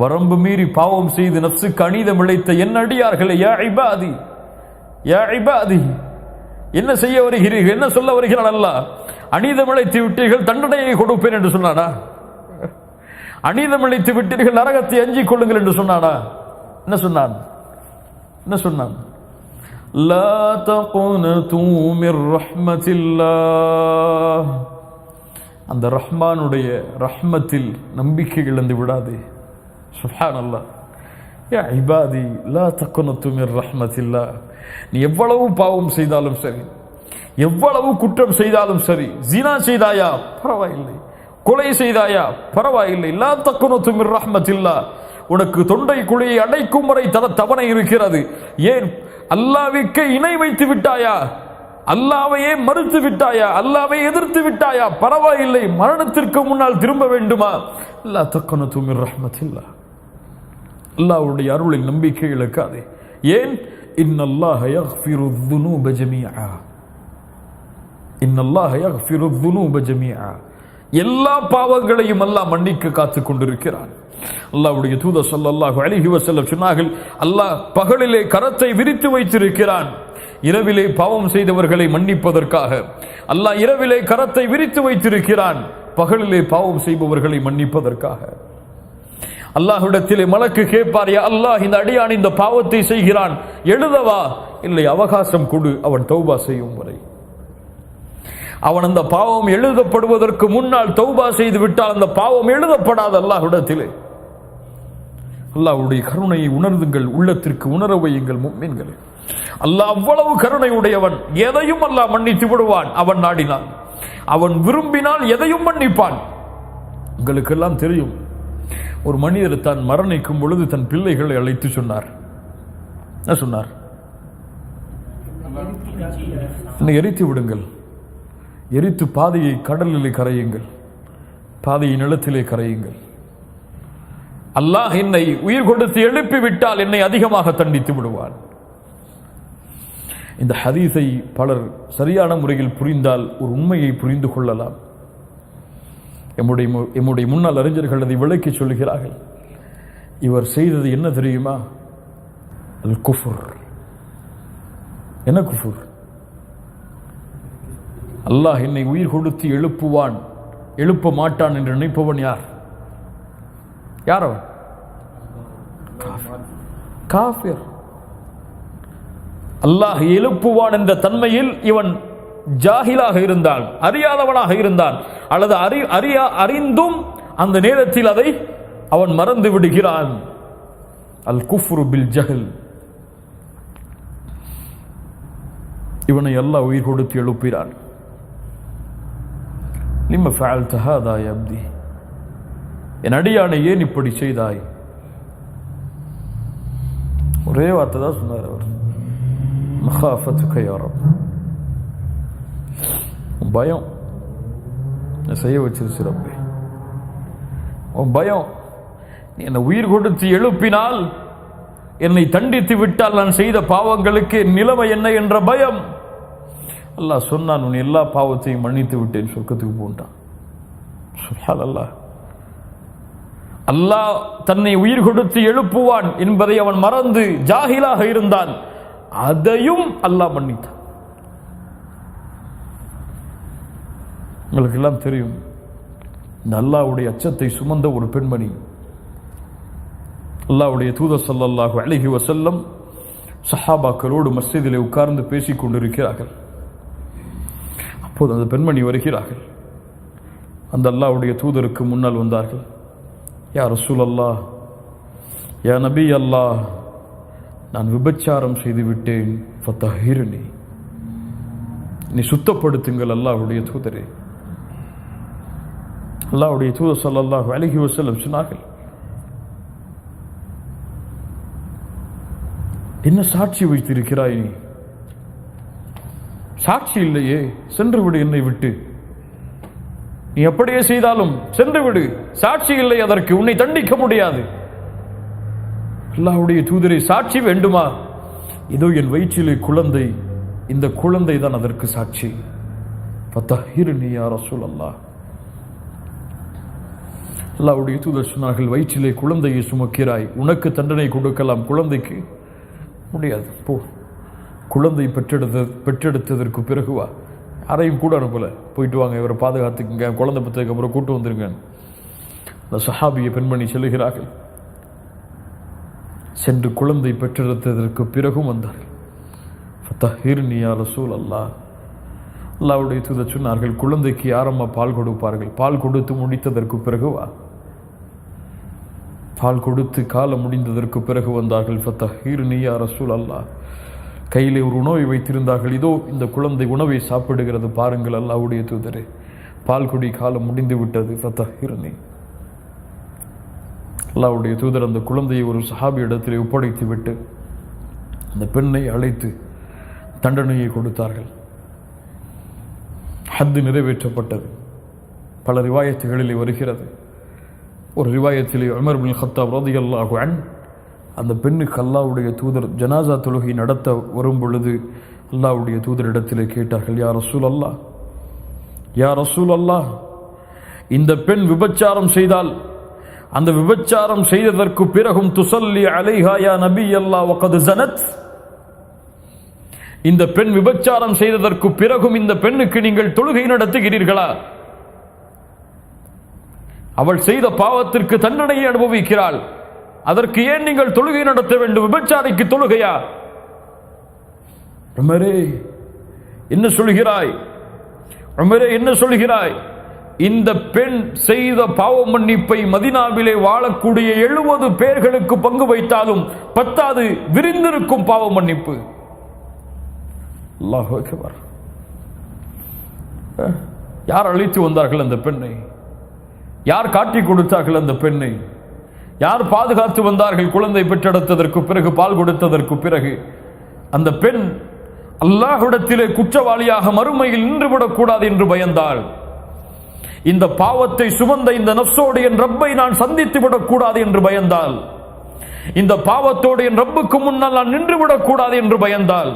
வரம்பு மீறி பாவம் செய்து நஃப்ஸுக்கு அநீதம் இழைத்த என் அடியார்களே. யா இபாதி, யா இபாதி, என்ன செய்ய வருகிறீர்கள், என்ன சொல்ல வருகிறான் அல்லாஹ்? அநீதம் இழைத்து விட்டீர்கள், தண்டனையை கொடுப்பேன் என்று சொன்னானா? அநீதம் இழைத்து விட்டீர்கள், நரகத்தை அஞ்சிக் கொள்ளுங்கள் என்று சொன்னானா? என்ன சொன்னான்? என்ன சொன்னான்? லா தகுனது மிர் ரஹ்மத்தில்லாஹ், அந்த ரஹ்மானுடைய ரஹ்மத்தில் நம்பிக்கை இழந்து விடாதே. சுப்ஹானல்லாஹ். யா இபாதி லா தகுனது மிர் ரஹ்மத்தில்லாஹ், நீ எவ்வளவு பாவம் செய்தாலும் சரி, எவ்வளவு குற்றம் செய்தாலும் சரி, ஜினா செய்தாயா பரவாயில்லை, கொலை செய்தாயா பரவாயில்லை, லா தகுனது மிர் ரஹ்மத்தில்லாஹ், உனக்கு தொண்டை குழியை அடைக்கும் வரை தவணை இருக்கிறது. ஏன் அல்லாஹ்வுக்கு இணை வைத்து விட்டாயா, அல்லாஹ்வையே மறுத்து விட்டாயா, அல்லாஹ்வை எதிர்த்து விட்டாயா பரவாயில்லை, மரணத்திற்கு முன்னால் திரும்ப வேண்டுமா? லா தகுனது மிர் ரஹ்மத்தில்லாஹ், அல்லாஹ்வுடைய அருளில் நம்பிக்கை இழக்காதே. ஏன்? இன்னல்லாஹ யக்ஃபிரு ذுனூப ஜமீஆ, இன்னல்லாஹ யக்ஃபிரு ذுனூப ஜமீஆ, எல்லா பாவங்களையும் அல்லாஹ் மன்னிக்க காத்துக் கொண்டிருக்கிறான். அல்லாஹ்வுடைய தூதர் ஸல்லல்லாஹு அலைஹி வஸல்லம் சொன்னார்கள், அல்லாஹ் பகலிலே கரத்தை விரித்து வைத்திருக்கிறான், இரவிலே பாவம் செய்தவர்களை மன்னிப்பதற்காக. அல்லாஹ் இரவிலே கரத்தை விரித்து வைத்திருக்கிறான், பகலிலே பாவம் செய்பவர்களை மன்னிப்பதற்காக. அல்லாஹ்விடத்திலே மலக்கு கேட்பார், யா அல்லாஹ், இந்த அடியான் இந்த பாவத்தை செய்கிறான், எழுதவா? இல்லை, அவகாசம் கொடு, அவன் தௌபா செய்யும் வரை. அவன் அந்த பாவம் எழுதப்படுவதற்கு முன்னால் தௌபா செய்து விட்டால் அந்த பாவம் எழுதப்படாது அல்லாஹ்விடத்திலே. அல்லாஹ்வுடைய கருணையை உணர்ந்துங்கள், உள்ளத்திற்கு உணர வையுங்கள் முஃமின்களே. அல்லாஹ் அவ்வளவு கருணை உடையவன், எதையும் அல்லாஹ் மன்னித்து விடுவான் அவன் நாடினால். அவன் விரும்பினால் எதையும் மன்னிப்பான். உங்களுக்கெல்லாம் தெரியும், ஒரு மனிதர் தான் மரணிக்கும் பொழுது தன் பிள்ளைகளை அழைத்து சொன்னார். என்ன சொன்னார்? என்னை எரித்து விடுங்கள், எரித்து பாதையை கடலிலே கரையுங்கள், பாதையை நிலத்திலே கரையுங்கள். அல்லாஹ் என்னை உயிர் கொடுத்து எழுப்பி விட்டால் என்னை அதிகமாக தண்டித்து விடுவான். இந்த ஹதீஸை பலர் சரியான முறையில் புரிந்தால் ஒரு உண்மையை புரிந்து கொள்ளலாம். எம்முடைய முன்னாள் அறிஞர்கள் அதை விளக்கி சொல்கிறார்கள். இவர் செய்தது என்ன தெரியுமா? அல் குஃபுர். என்ன குஃபுர்? அல்லாஹ் என்னை உயிர் கொடுத்து எழுப்புவான், எழுப்ப மாட்டான் என்று நினைப்பவன் யார்? யார் அவன்? காஃபிர். அல்லாஹ் எழுப்புவான் என்ற தன்மையில் இவன் ஜாஹிலாக இருந்தான், அறியாதவனாக இருந்தான், அல்லது அறிந்தும் அந்த நேரத்தில் அதை அவன் மறந்து விடுகிறான். அல் குஃப்ரு பில் ஜஹல். இவனை அல்லாஹ் உயிர் கொடுத்து எழுப்புகிறான். லிம்ம ஃபஅல்த ஹாதா யா அப்தி, என் அடியானை ஏன் இப்படி செய்தாய்? ஒரே வார்த்தை தான் சொன்னார் அவர், மகாஃபத்துக யா ரப். பயம் செய்ய வச்சிருச்சு ரப்பே, உன் பயம். நீ என்னை உயிர் கொடுத்து எழுப்பினால், என்னை தண்டித்து விட்டால் நான் செய்த பாவங்களுக்கு நிலைமை என்ன என்ற பயம். அல்லாஹ் சொன்னான், உன் எல்லா பாவத்தையும் மன்னித்து விட்டேன், சொர்க்கத்துக்கு போன்றான். சுப்ஹானல்லாஹ். அல்லாஹ் தன்னை உயிர் கொடுத்து எழுப்புவான் என்பதை அவன் மறந்து ஜாஹிலாக இருந்தான், அதையும் அல்லாஹ் மன்னித்தான். உங்களுக்கு எல்லாம் தெரியும், இந்த அல்லாஹ்வுடைய அச்சத்தை சுமந்த ஒரு பெண்மணி, அல்லாஹ்வுடைய தூதர் ஸல்லல்லாஹு அலைஹி வஸல்லம் சஹாபாக்களோடு மஸ்ஜிதிலே உட்கார்ந்து பேசிக் கொண்டிருக்கிறார்கள். அப்போது அந்த பெண்மணி வருகிறார்கள். அந்த அல்லாஹ்வுடைய தூதருக்கு முன்னால் வந்தார்கள். யா ரசூலல்லாஹ், யா நபி அல்லாஹ், நான் விபச்சாரம் செய்து விட்டேன், ஃபதஹிர்னி, நீ சுத்தப்படுத்துங்கள் அல்லாஹ்வுடைய தூதரே. அல்லாஹ்வுடைய தூதர் ஸல்லல்லாஹு அலைஹி வஸல்லம் சொன்னார்கள், என்ன சாட்சி வைத்திருக்கிறாய் நீ? சாட்சி இல்லையே, சென்று விடு என்னை விட்டு, நீ எப்படியே செய்தாலும் சென்று விடு, சாட்சி இல்லை, அதற்கு உன்னை தண்டிக்க முடியாது. அல்லாஹ்வுடைய தூதரை, சாட்சி வேண்டுமா? இதோ என் வயிற்றிலே குழந்தை, இந்த குழந்தை தான் அதற்கு சாட்சி. ஃபதஹிர்னி யா ரசூலல்லாஹ். அல்லாஹ்வுடைய தூதர் சொன்னார்கள், வயிற்றிலே குழந்தையை சுமக்கிறாய், உனக்கு தண்டனை கொடுக்கலாம், குழந்தைக்கு முடியாது, போ. குழந்தை பெற்றெடுத்ததற்கு பிறகு வா. யாரையும் கூட அனுப்பல, போயிட்டு வாங்க, இவரை பாதுகாத்துக்குங்க, குழந்தை பெற்றதுக்கு அப்புறம் கூட்டு வந்துருங்க. அந்த சஹாபிய பெண்மணி செல்லுகிறார்கள். சென்று குழந்தை பெற்றெடுத்ததற்கு பிறகும் வந்தார்கள். ஃபதஹிர்னி யா ரசூலல்லாஹ். அல்லாஹ்வுடைய தூதர் சொன்னார்கள், குழந்தைக்கு யாரம்மா பால் கொடுப்பார்கள்? பால் கொடுத்து முடித்ததற்கு பிறகு வா. பால் கொடுத்து காலம் முடிந்ததற்கு பிறகு வந்தார்கள். ஃபதஹிர்னி யா ரசூலல்லாஹ். கையிலே ஒரு உணவை வைத்திருந்தார்கள். இதோ இந்த குழந்தை உணவை சாப்பிடுகிறது, பாருங்கள் அல்லாஹ்வுடைய தூதரே, பால் குடி காலம் முடிந்து விட்டது. ஃபதஹிர்னி. அல்லாஹ்வுடைய தூதர் அந்த குழந்தையை ஒரு சஹாபி இடத்திலே ஒப்படைத்து விட்டு அந்த பெண்ணை அழைத்து தண்டனையை கொடுத்தார்கள். ஹத்து நிறைவேற்றப்பட்டது. பல ரிவாயத்துகளிலே வருகிறது. ஒரு ரிவாயத்திலே உமர் பின் கத்தாப் ரலியல்லாஹு அன்ஹு அந்த பெண்ணுக்கு அல்லாஹ்வுடைய தூதர் ஜனாசா தொழுகை நடத்த வரும் பொழுது அல்லாஹ்வுடைய தூதரிடத்திலே கேட்டார்கள், யா ரசூலல்லாஹ், யா ரசூலல்லாஹ், இந்த பெண் விபச்சாரம் செய்தால் அந்த விபச்சாரம் செய்ததற்கு பிறகும் துஸல்லி அலைஹா யா நபி அல்லாஹ் வகத் ஸனத், இந்த பெண் விபச்சாரம் செய்ததற்கு பிறகும் இந்த பெண்ணுக்கு நீங்கள் தொழுகை நடத்துகிறீர்களா? அவள் செய்த பாவத்திற்கு தண்டனையை அனுபவிக்கிறாள், அதற்கு ஏன் நீங்கள் தொழுகை நடத்த வேண்டும்? விபச்சாரிக்கு தொழுகையா? உமரே என்ன சொல்கிறாய்? உமரே என்ன சொல்கிறாய்? இந்த பெண் செய்த பாவ மன்னிப்பை மதீனாவிலே வாழக்கூடிய 70 பேர்களுக்கு பங்கு வைத்தாலும் பத்தாது, விரிந்திருக்கும் பாவ மன்னிப்பு. அல்லாஹ் அக்பர். யார் அழைத்து வந்தார்கள் அந்த பெண்ணை? யார் காட்டி கொடுத்தார்கள் அந்த பெண்ணை? யார் பாதுகாத்து வந்தார்கள்? குழந்தை பெற்றெடுத்ததற்கு பிறகு, பால் கொடுத்ததற்கு பிறகு அந்த பெண் அல்லாஹ்விடத்திலே குற்றவாளியாக மறுமையில் நின்றுவிடக்கூடாது என்று பயந்தாள். இந்த பாவத்தை சுமந்த இந்த நஃப்ஸோடு என் ரப்பை நான் சந்தித்து விடக்கூடாது என்று பயந்தாள். இந்த பாவத்தோடு என் ரப்புக்கு முன்னால் நான் நின்று விடக்கூடாது என்று பயந்தாள்.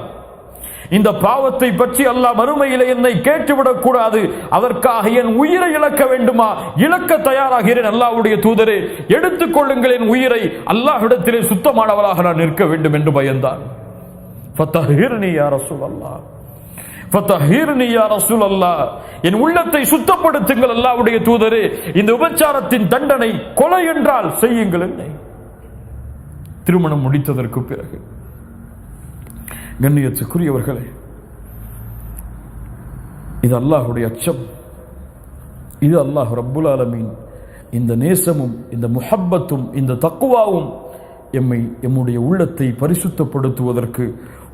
இந்த பாவத்தை பற்றி அல்லாஹ் மறுமையிலே என்னை கேட்டுவிடக்கூடாது, அதற்காக என் உயிரை இழக்க வேண்டுமா? இழக்க தயாராகிறேன். அல்லாஹ்வுடைய தூதரே, எடுத்துக்கொள்ளுங்கள் என் உயிரை, அல்லாஹ்விடத்திலே சுத்தமானவளாக நான் நிற்க வேண்டும் என்று பயந்தான். ஃபதஹிர்னி யா ரசூலல்லாஹ், ஃபதஹிர்னி யா ரசூலல்லாஹ், என் உள்ளத்தை சுத்தப்படுத்துங்கள் அல்லாஹ்வுடைய தூதரே. இந்த விபச்சாரத்தின் தண்டனை கொலை என்றால் செய்யுங்கள் என்னை. திருமணம் முடித்ததற்கு பிறகு கண்ணியத்துக்குரியவர்களே, இது அல்லாஹ்வுடைய அச்சம், இது அல்லாஹ் ரப்புல் ஆலமீன் இந்த நேசமும் இந்த முஹப்பத்தும் இந்த தக்வாவும் எம்முடைய உள்ளத்தை பரிசுத்தப்படுத்துவதற்கு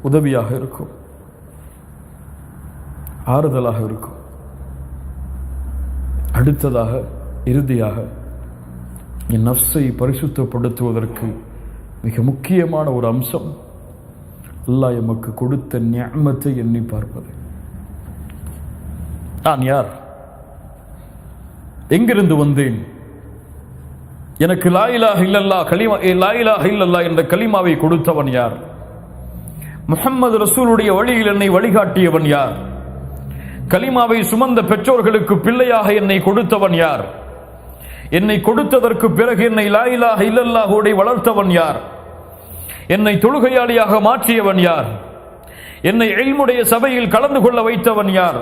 உதவியாக இருக்கும், ஆறுதலாக இருக்கும். அடுத்ததாக, இறுதியாக, என் நஃப்ஸை பரிசுத்தப்படுத்துவதற்கு மிக முக்கியமான ஒரு அம்சம் அல்லாஹ் எமக்கு கொடுத்த நிஅமத்தை எண்ணி பார்ப்பது. நான் யார்? எங்கிருந்து வந்தேன்? எனக்கு லா இலாஹ இல்லல்லாஹ் கலிமா, லா இலாஹ இல்லல்லாஹ் என்ற கலிமாவை கொடுத்தவன் யார்? முஹம்மது ரசூலுடைய வழியில் என்னை வழிகாட்டியவன் யார்? கலிமாவை சுமந்த பெற்றோர்களுக்கு பிள்ளையாக என்னை கொடுத்தவன் யார்? என்னை கொடுத்ததற்கு பிறகு என்னை லா இலாஹ இல்லல்லாஹோடு வளர்த்தவன் யார்? என்னை தொழுகையாளியாக மாற்றியவன் யார்? என்னை இல்முடைய சபையில் கலந்து கொள்ள வைத்தவன் யார்?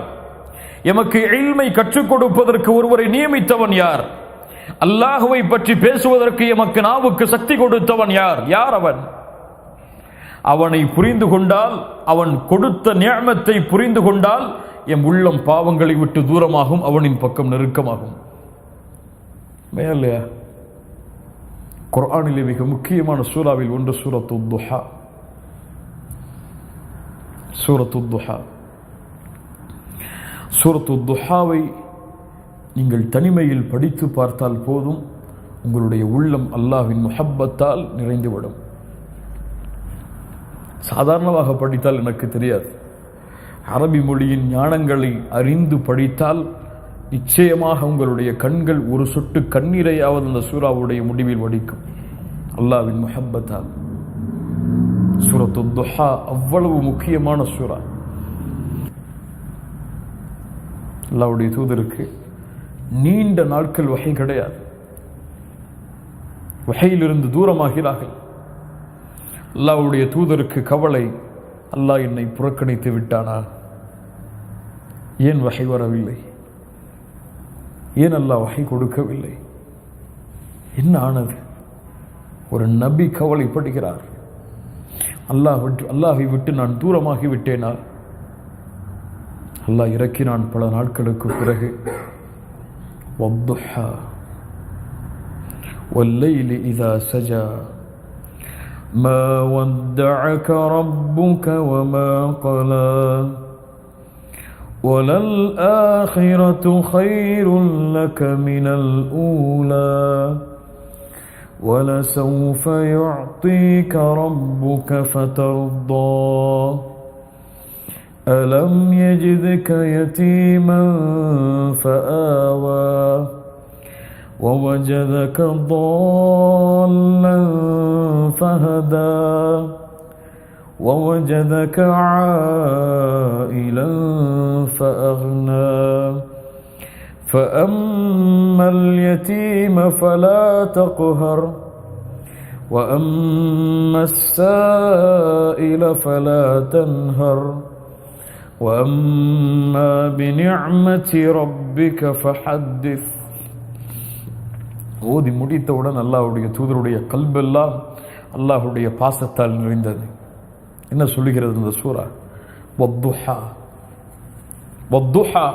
எமக்கு இல்மை கற்றுக் கொடுப்பதற்கு ஒருவரை நியமித்தவன் யார்? அல்லாஹுவை பற்றி பேசுவதற்கு எமக்கு நாவுக்கு சக்தி கொடுத்தவன் யார்? யார் அவன்? அவனை புரிந்து கொண்டால், அவன் கொடுத்த நிஅமத்தை புரிந்து கொண்டால் எம் உள்ளம் பாவங்களை விட்டு தூரமாகும், அவனின் பக்கம் நெருக்கமாகும். மேலையா குர்ஆனிலே மிக முக்கியமான சூறாவில் ஒன்று சூரத்துத் துஹா. சூரத்துத் துஹா, சூரத்துத் துஹாவை நீங்கள் தனிமையில் படித்து பார்த்தால் போதும், உங்களுடைய உள்ளம் அல்லாஹ்வின் முஹப்பத்தால் நிறைந்துவிடும். சாதாரணமாக படித்தால் எனக்கு தெரியாது, அரபி மொழியின் ஞானங்களை அறிந்து படித்தால் நிச்சயமாக உங்களுடைய கண்கள் ஒரு சொட்டு கண்ணீரையாவது அந்த சூராவுடைய முடிவில் வடிக்கும். அல்லாஹ்வின் முஹப்பத்தால். சூரத்து துஹா அவ்வளவு முக்கியமான சூரா. அல்லாஹ்வுடைய தூதருக்கு நீண்ட நாட்கள் வஹி கிடையாது. வஹியிலிருந்து தூரமாகிறார்கள். அல்லாஹ்வுடைய தூதருக்கு கவலை, அல்லாஹ் என்னை புறக்கணித்து விட்டானா? ஏன் வஹி வரவில்லை? ஏன் அல்லாஹ் வஹி கொடுக்கவில்லை? என்ன ஆனது? ஒரு நபி கவலைப்படுகிறார். அல்லாஹை விட்டு நான் தூரமாகி விட்டேனா? அல்லாஹ் இறக்கினான் பல நாட்களுக்கு பிறகு. வத்துஹா வல்லைலி இதா சஜா ما ودعك ربك وما قلى وللآخرة خير لك من الأولى ولسوف يعطيك ربك فترضى ألم يجدك يتيما فآوى ووجدك ضالا فهدى ووجدك عائلا فأغنى فأما اليتيم فلا تقهر وأما السائل فلا تنهر وأما بنعمة ربك فحدث. ஓதி முடித்தவுடன் அல்லாஹ்வுடைய தூதருடைய கல்பெல்லாம் அல்லாஹ்வுடைய பாசத்தால் நிறைந்தது. என்ன சொல்லுகிறது இந்த சூரா? வத்துஹா வத்துஹா,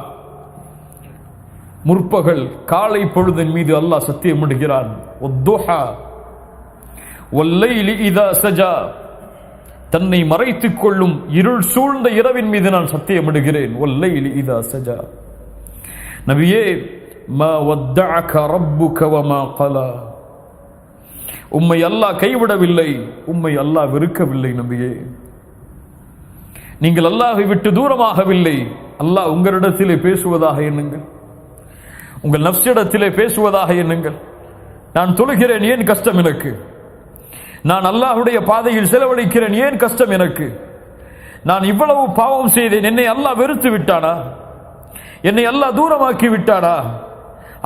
முற்பகல் காலை பொழுதின் மீது அல்லாஹ் சத்தியமிடுகிறான். வத்துஹா வல்லைலி இதா சஜா, தன்னை மறைத்துக் கொள்ளும் இருள் சூழ்ந்த இரவின் மீது நான் சத்தியமிடுகிறேன். வல்லைலி இதா சஜா. நபியே, மா வத்தஅக ரப்புக வமா கலா, உம்மை அல்லாஹ் கைவிடவில்லை, உம்மை அல்லாஹ் வெறுக்கவில்லை. நபியே, நீங்கள் அல்லாஹை விட்டு தூரமாகவில்லை. அல்லாஹ் உங்களிடத்திலே பேசுவதாக எண்ணுங்கள், உங்கள் நஃப்ஸிடத்திலே பேசுவதாக எண்ணுங்கள். நான் தொழுகிறேன், ஏன் கஷ்டம் எனக்கு? நான் அல்லாஹ்வுடைய பாதையில் செலவழிக்கிறேன், ஏன் கஷ்டம் எனக்கு? நான் இவ்வளவு பாவம் செய்தேன், என்னை அல்லாஹ் வெறுத்து விட்டானா? என்னை அல்லாஹ் தூரமாக்கி விட்டானா?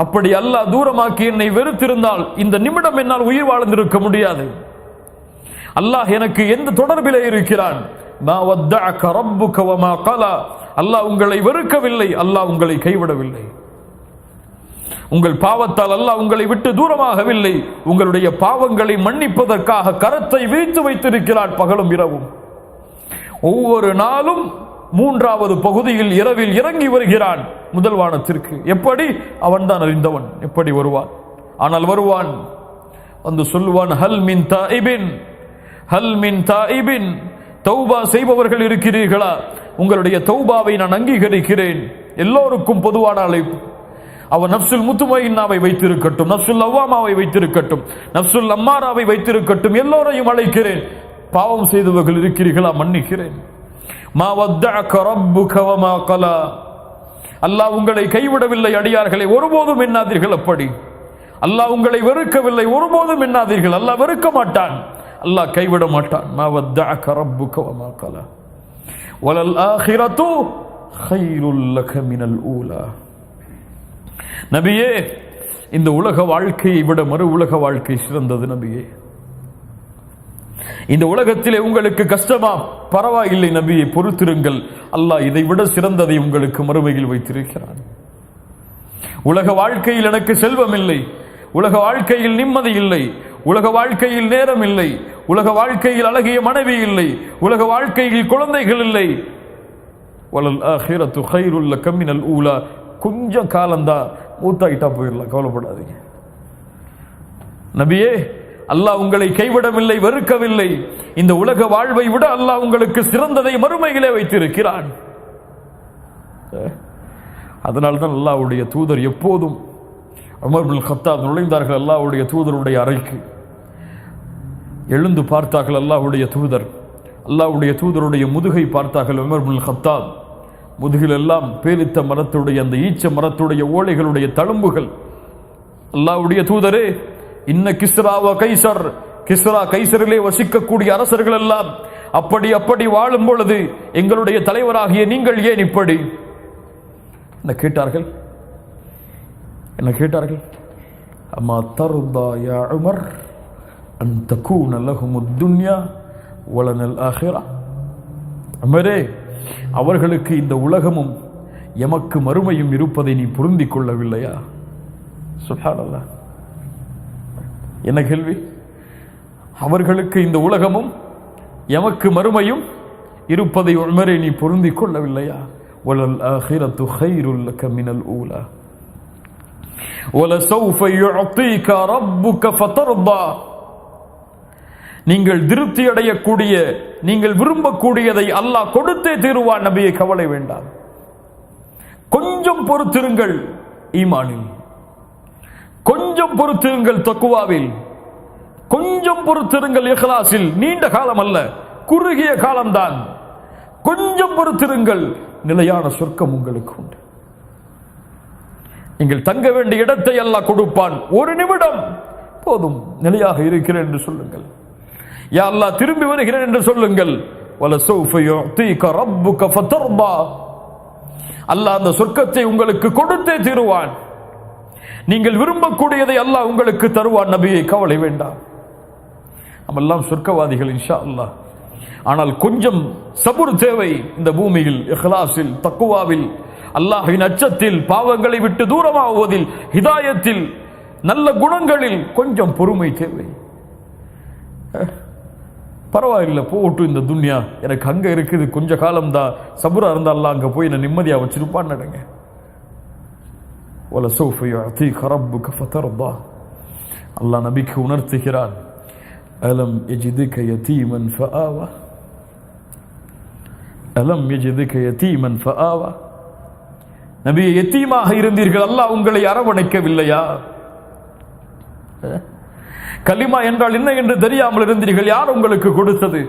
அப்படி அல்லாஹ் தூரமாக்கி என்னை வெறுத்திருந்தால் இந்த நிமிடம் என்னால் உயிர் வாழ்ந்திருக்க முடியாது. அல்லாஹ் எனக்கு எந்த தொடர்பிலே இருக்கிறான்? மா வத்தஅக ரப்புக வமா கலா, அல்லாஹ் உங்களை வெறுக்கவில்லை, அல்லாஹ் உங்களை கைவிடவில்லை. உங்கள் பாவத்தால் அல்லாஹ் உங்களை விட்டு தூரமாகவில்லை. உங்களுடைய பாவங்களை மன்னிப்பதற்காக கரத்தை விரித்து வைத்திருக்கிறான் பகலும் இரவும். ஒவ்வொரு நாளும் மூன்றாவது பகுதியில் இரவில் இறங்கி வருகிறான் முதல் வானத்திற்கு. எப்படி? அவன் தான் அறிந்தவன் எப்படி வருவான். ஆனால் வருவான், வந்து சொல்லுவான், ஹல் மின் தாயிபின், ஹல் மின் தாயிபின், தௌபா செய்பவர்கள் இருக்கிறீர்களா? உங்களுடைய தௌபாவை நான் அங்கீகரிக்கிறேன். எல்லோருக்கும் பொதுவான அழைப்பு. அவன் நஃப்சுல் முத்துமையின்னாவை வைத்திருக்கட்டும், நஃப்சுல் லவ்வாமாவை வைத்திருக்கட்டும், நஃப்சுல் அம்மாராவை வைத்திருக்கட்டும், எல்லோரையும் அழைக்கிறேன். பாவம் செய்தவர்கள் இருக்கிறீர்களா? மன்னிக்கிறேன். மா வத்தஅக ரப்புக வமா கலா, அல்லாஹ் உங்களை கைவிடவில்லை அடியார்களை, ஒருபோதும் எண்ணாதீர்கள். அப்படி அல்லாஹ் உங்களை வெறுக்கவில்லை, ஒருபோதும் எண்ணாதீர்கள். அல்லாஹ் வெறுக்க மாட்டான், அல்லாஹ் கைவிட மாட்டான். மா வத்தஅக ரப்புக வமா கலா வலல் ஆகிரத்து கைருல் லக மினல் ஊலா. நபியே, இந்த உலக வாழ்க்கையை விட மறு உலக வாழ்க்கை சிறந்தது. நபியே, இந்த உலகத்திலே உங்களுக்கு கஷ்டமா? பரவாயில்லை நபியை, பொறுத்திருங்கள். அல்லாஹ் இதை விட சிறந்ததை உங்களுக்கு மறுமையில் வைத்திருக்கிறான். உலக வாழ்க்கையில் எனக்கு செல்வம் இல்லை, உலக வாழ்க்கையில் நிம்மதி இல்லை, உலக வாழ்க்கையில் நேரம் இல்லை, உலக வாழ்க்கையில் அழகிய மனைவி இல்லை, உலக வாழ்க்கையில் குழந்தைகள் இல்லை. வலல் ஆகிரத்து கைருல் லக மினல் ஊலா. கொஞ்சம் காலம்தான், மூத்தாயிட்டா போயிடலாம், கவலைப்படாதீங்க. நபியே, அல்லாஹ் உங்களை கைவிடவில்லை, வெறுக்கவில்லை. இந்த உலக வாழ்வை விட அல்லாஹ் உங்களுக்கு சிறந்ததை மறுமையிலே வைத்திருக்கிறான். அதனால்தான் அல்லாஹ்வுடைய தூதர் எப்போதும், உமர் இப்னு கத்தாப் நுழைந்தார்கள் அல்லாஹ்வுடைய தூதருடைய அறைக்கு. எழுந்து பார்த்தார்கள் அல்லாஹ்வுடைய தூதர், அல்லாஹ்வுடைய தூதருடைய முதுகை பார்த்தார்கள் உமர் இப்னு கத்தாப். முதுகில் எல்லாம் பேரித்த மரத்துடைய அந்த ஈச்ச மரத்துடைய ஓலைகளுடைய தழும்புகள். அல்லாஹ்வுடைய தூதரே, இன்ன கிஸ்ராவ கைசர், கிஸ்ரா கைசரிலே வசிக்கக்கூடிய அரசர்கள் எல்லாம் அப்படி அப்படி வாழும் பொழுது எங்களுடைய தலைவராகிய நீங்கள் ஏன் இப்படி என்ன கேட்டார்கள்? அம்மா தர்தா யா உமர் அன் தகூன லஹுமுத் துன்யா வலனல் ஆஹிரா. உமரே, அவர்களுக்கு இந்த உலகமும் எமக்கு மறுமையும் இருப்பதை நீ புரிந்திக் கொள்ளவில்லையா? சுப்ஹானல்லாஹ். என்ன கேள்வி? அவர்களுக்கு இந்த உலகமும் எமக்கு மறுமையும் இருப்பதை உமரே நீ பொருந்திக் கொள்ளவில்லையா? வலல் ஆஹிரத்து கைருல் லக மினல் ஊலா வலசௌஃப யுஅதீக ரப்புக ஃபதர்தா. நீங்கள் திருப்தி அடையக்கூடிய, நீங்கள் விரும்பக்கூடியதை அல்லாஹ் கொடுத்தே தீருவான். நபியே, கவலை வேண்டாம். கொஞ்சம் பொறுத்திருங்கள் ஈமானில், கொஞ்சம் பொறுத்திருங்கள் தக்வாவில், கொஞ்சம் பொறுத்திருங்கள் இஹ்லாஸில். நீண்ட காலம் அல்ல, குறுகிய காலம்தான். கொஞ்சம் பொறுத்திருங்கள், நிலையான சொர்க்கம் உங்களுக்கு உண்டு. நீங்கள் தங்க வேண்டிய இடத்தை அல்லாஹ் கொடுப்பான். ஒரு நிமிடம் போதும், நிலையாக இருக்கிறேன் என்று சொல்லுங்கள். யா அல்லாஹ், திரும்பி வருகிறேன் என்று சொல்லுங்கள். வலசௌஃப யுஅதீக ரப்புக ஃபதர்தா. அல்லாஹ் அந்த சொர்க்கத்தை உங்களுக்கு கொடுத்தே தீருவான். நீங்கள் விரும்பக்கூடியதை அல்லாஹ் உங்களுக்கு தருவான். நபியே, கவலை வேண்டாம். நம்மெல்லாம் சொர்க்கவாதிகள் இன்ஷா அல்லாஹ். ஆனால் கொஞ்சம் சபுர் தேவை. இந்த பூமியில் இஹ்லாஸில், தக்வாவில், அல்லாஹ்வின் அச்சத்தில், பாவங்களை விட்டு தூரமாகுவதில், ஹிதாயத்தில், நல்ல குணங்களில் கொஞ்சம் பொறுமை தேவை. பரவாயில்லை, போட்டு இந்த துன்யா எனக்கு அங்க இருக்குது, கொஞ்ச காலம் தான், சபுரா இருந்தா அல்லாஹ் அங்க போய் என்ன நிம்மதியா வச்சிருப்பான்னு நினைங்க. வலசௌஃப யுஅதீக ரப்புக ஃபதர்தா. அல்லாஹ் நபிக்கு உணர்த்துகிறான், அலம் யஜிதுக யதீமன் ஃபஆவா, அலம் யஜிதுக யதீமன் ஃபஆவா. நபியே, யதீமாக இருந்தீர்கள், அல்லாஹ் உங்களை அரவணைக்கவில்லையா? கலிமா என்றால் என்ன என்று தெரியாமல் இருந்தீர்கள், யார் உங்களுக்கு கொடுத்தது?